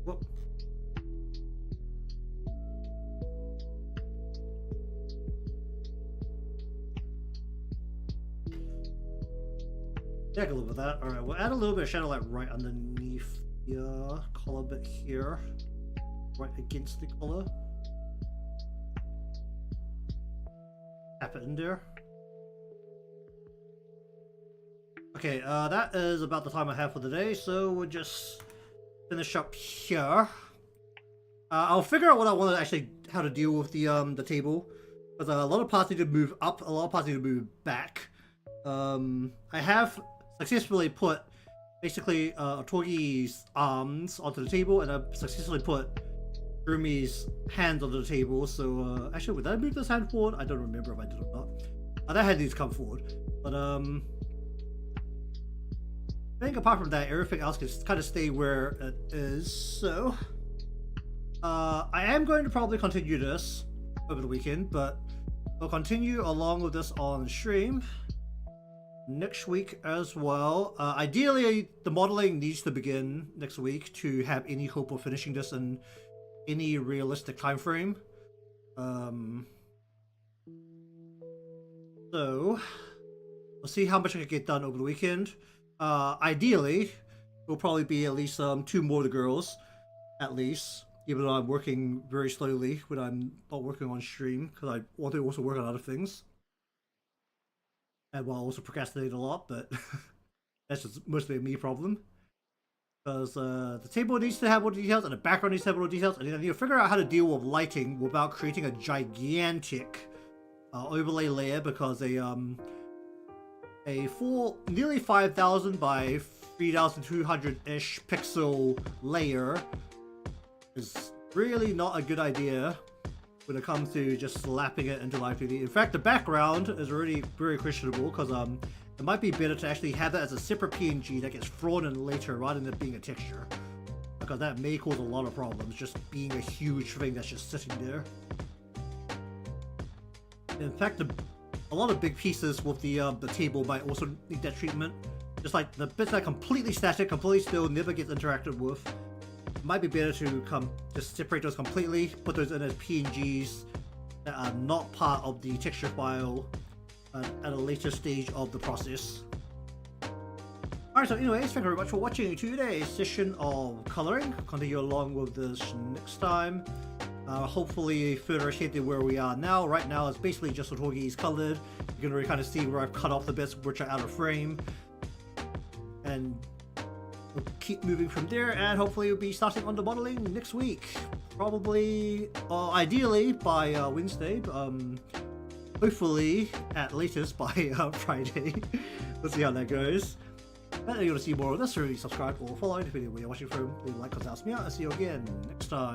Whoop. Take a look at that. Alright, we'll add a little bit of shadow light right underneath the collar bit here. Right against the collar. Tap it in there. Okay, that is about the time I have for today, so we'll just finish up here. I'll figure out what I want to actually, how to deal with the table, because a lot of parts need to move up, a lot of parts need to move back. I have successfully put basically Otogi's arms onto the table, and I've successfully put Kurumi's hands onto the table. So actually, did I move this hand forward? I don't remember if I did or not. That hand needs to come forward, but I think apart from that, everything else can kind of stay where it is. So I am going to probably continue this over the weekend, but I'll continue along with this on stream next week as well. Ideally, the modeling needs to begin next week to have any hope of finishing this in any realistic time frame. So we'll see how much I can get done over the weekend. Ideally, will probably be at least 2 more of the girls, at least. Even though I'm working very slowly when I'm not working on stream, because I want to also work on other things. And while also procrastinate a lot, but that's just mostly a me problem. Because the table needs to have more details, and the background needs to have more details, and I need to figure out how to deal with lighting without creating a gigantic overlay layer, because a full nearly 5,000 by 3,200-ish pixel layer is really not a good idea when it comes to just slapping it into Live 3D. In fact, the background is already very questionable, because it might be better to actually have that as a separate PNG that gets thrown in later rather than it being a texture, because that may cause a lot of problems, just being a huge thing that's just sitting there. In fact, a lot of big pieces with the table might also need that treatment. Just like the bits that are completely static, completely still, never gets interacted with. It might be better to just separate those completely, put those in as PNGs that are not part of the texture file at a later stage of the process. Alright, so anyways, thank you very much for watching today's session of coloring. Continue along with this next time. Hopefully further ahead than where we are now. Right now it's basically just Otogi's colored. You can really kind of see where I've cut off the bits which are out of frame. And we'll keep moving from there, and hopefully we'll be starting on the modeling next week. Probably, ideally by Wednesday, hopefully at latest by Friday. We'll see how that goes. And if you want to see more of this series, subscribe or follow depending on where you're watching from. Leave a like, because that helps me out. I'll see you again next time.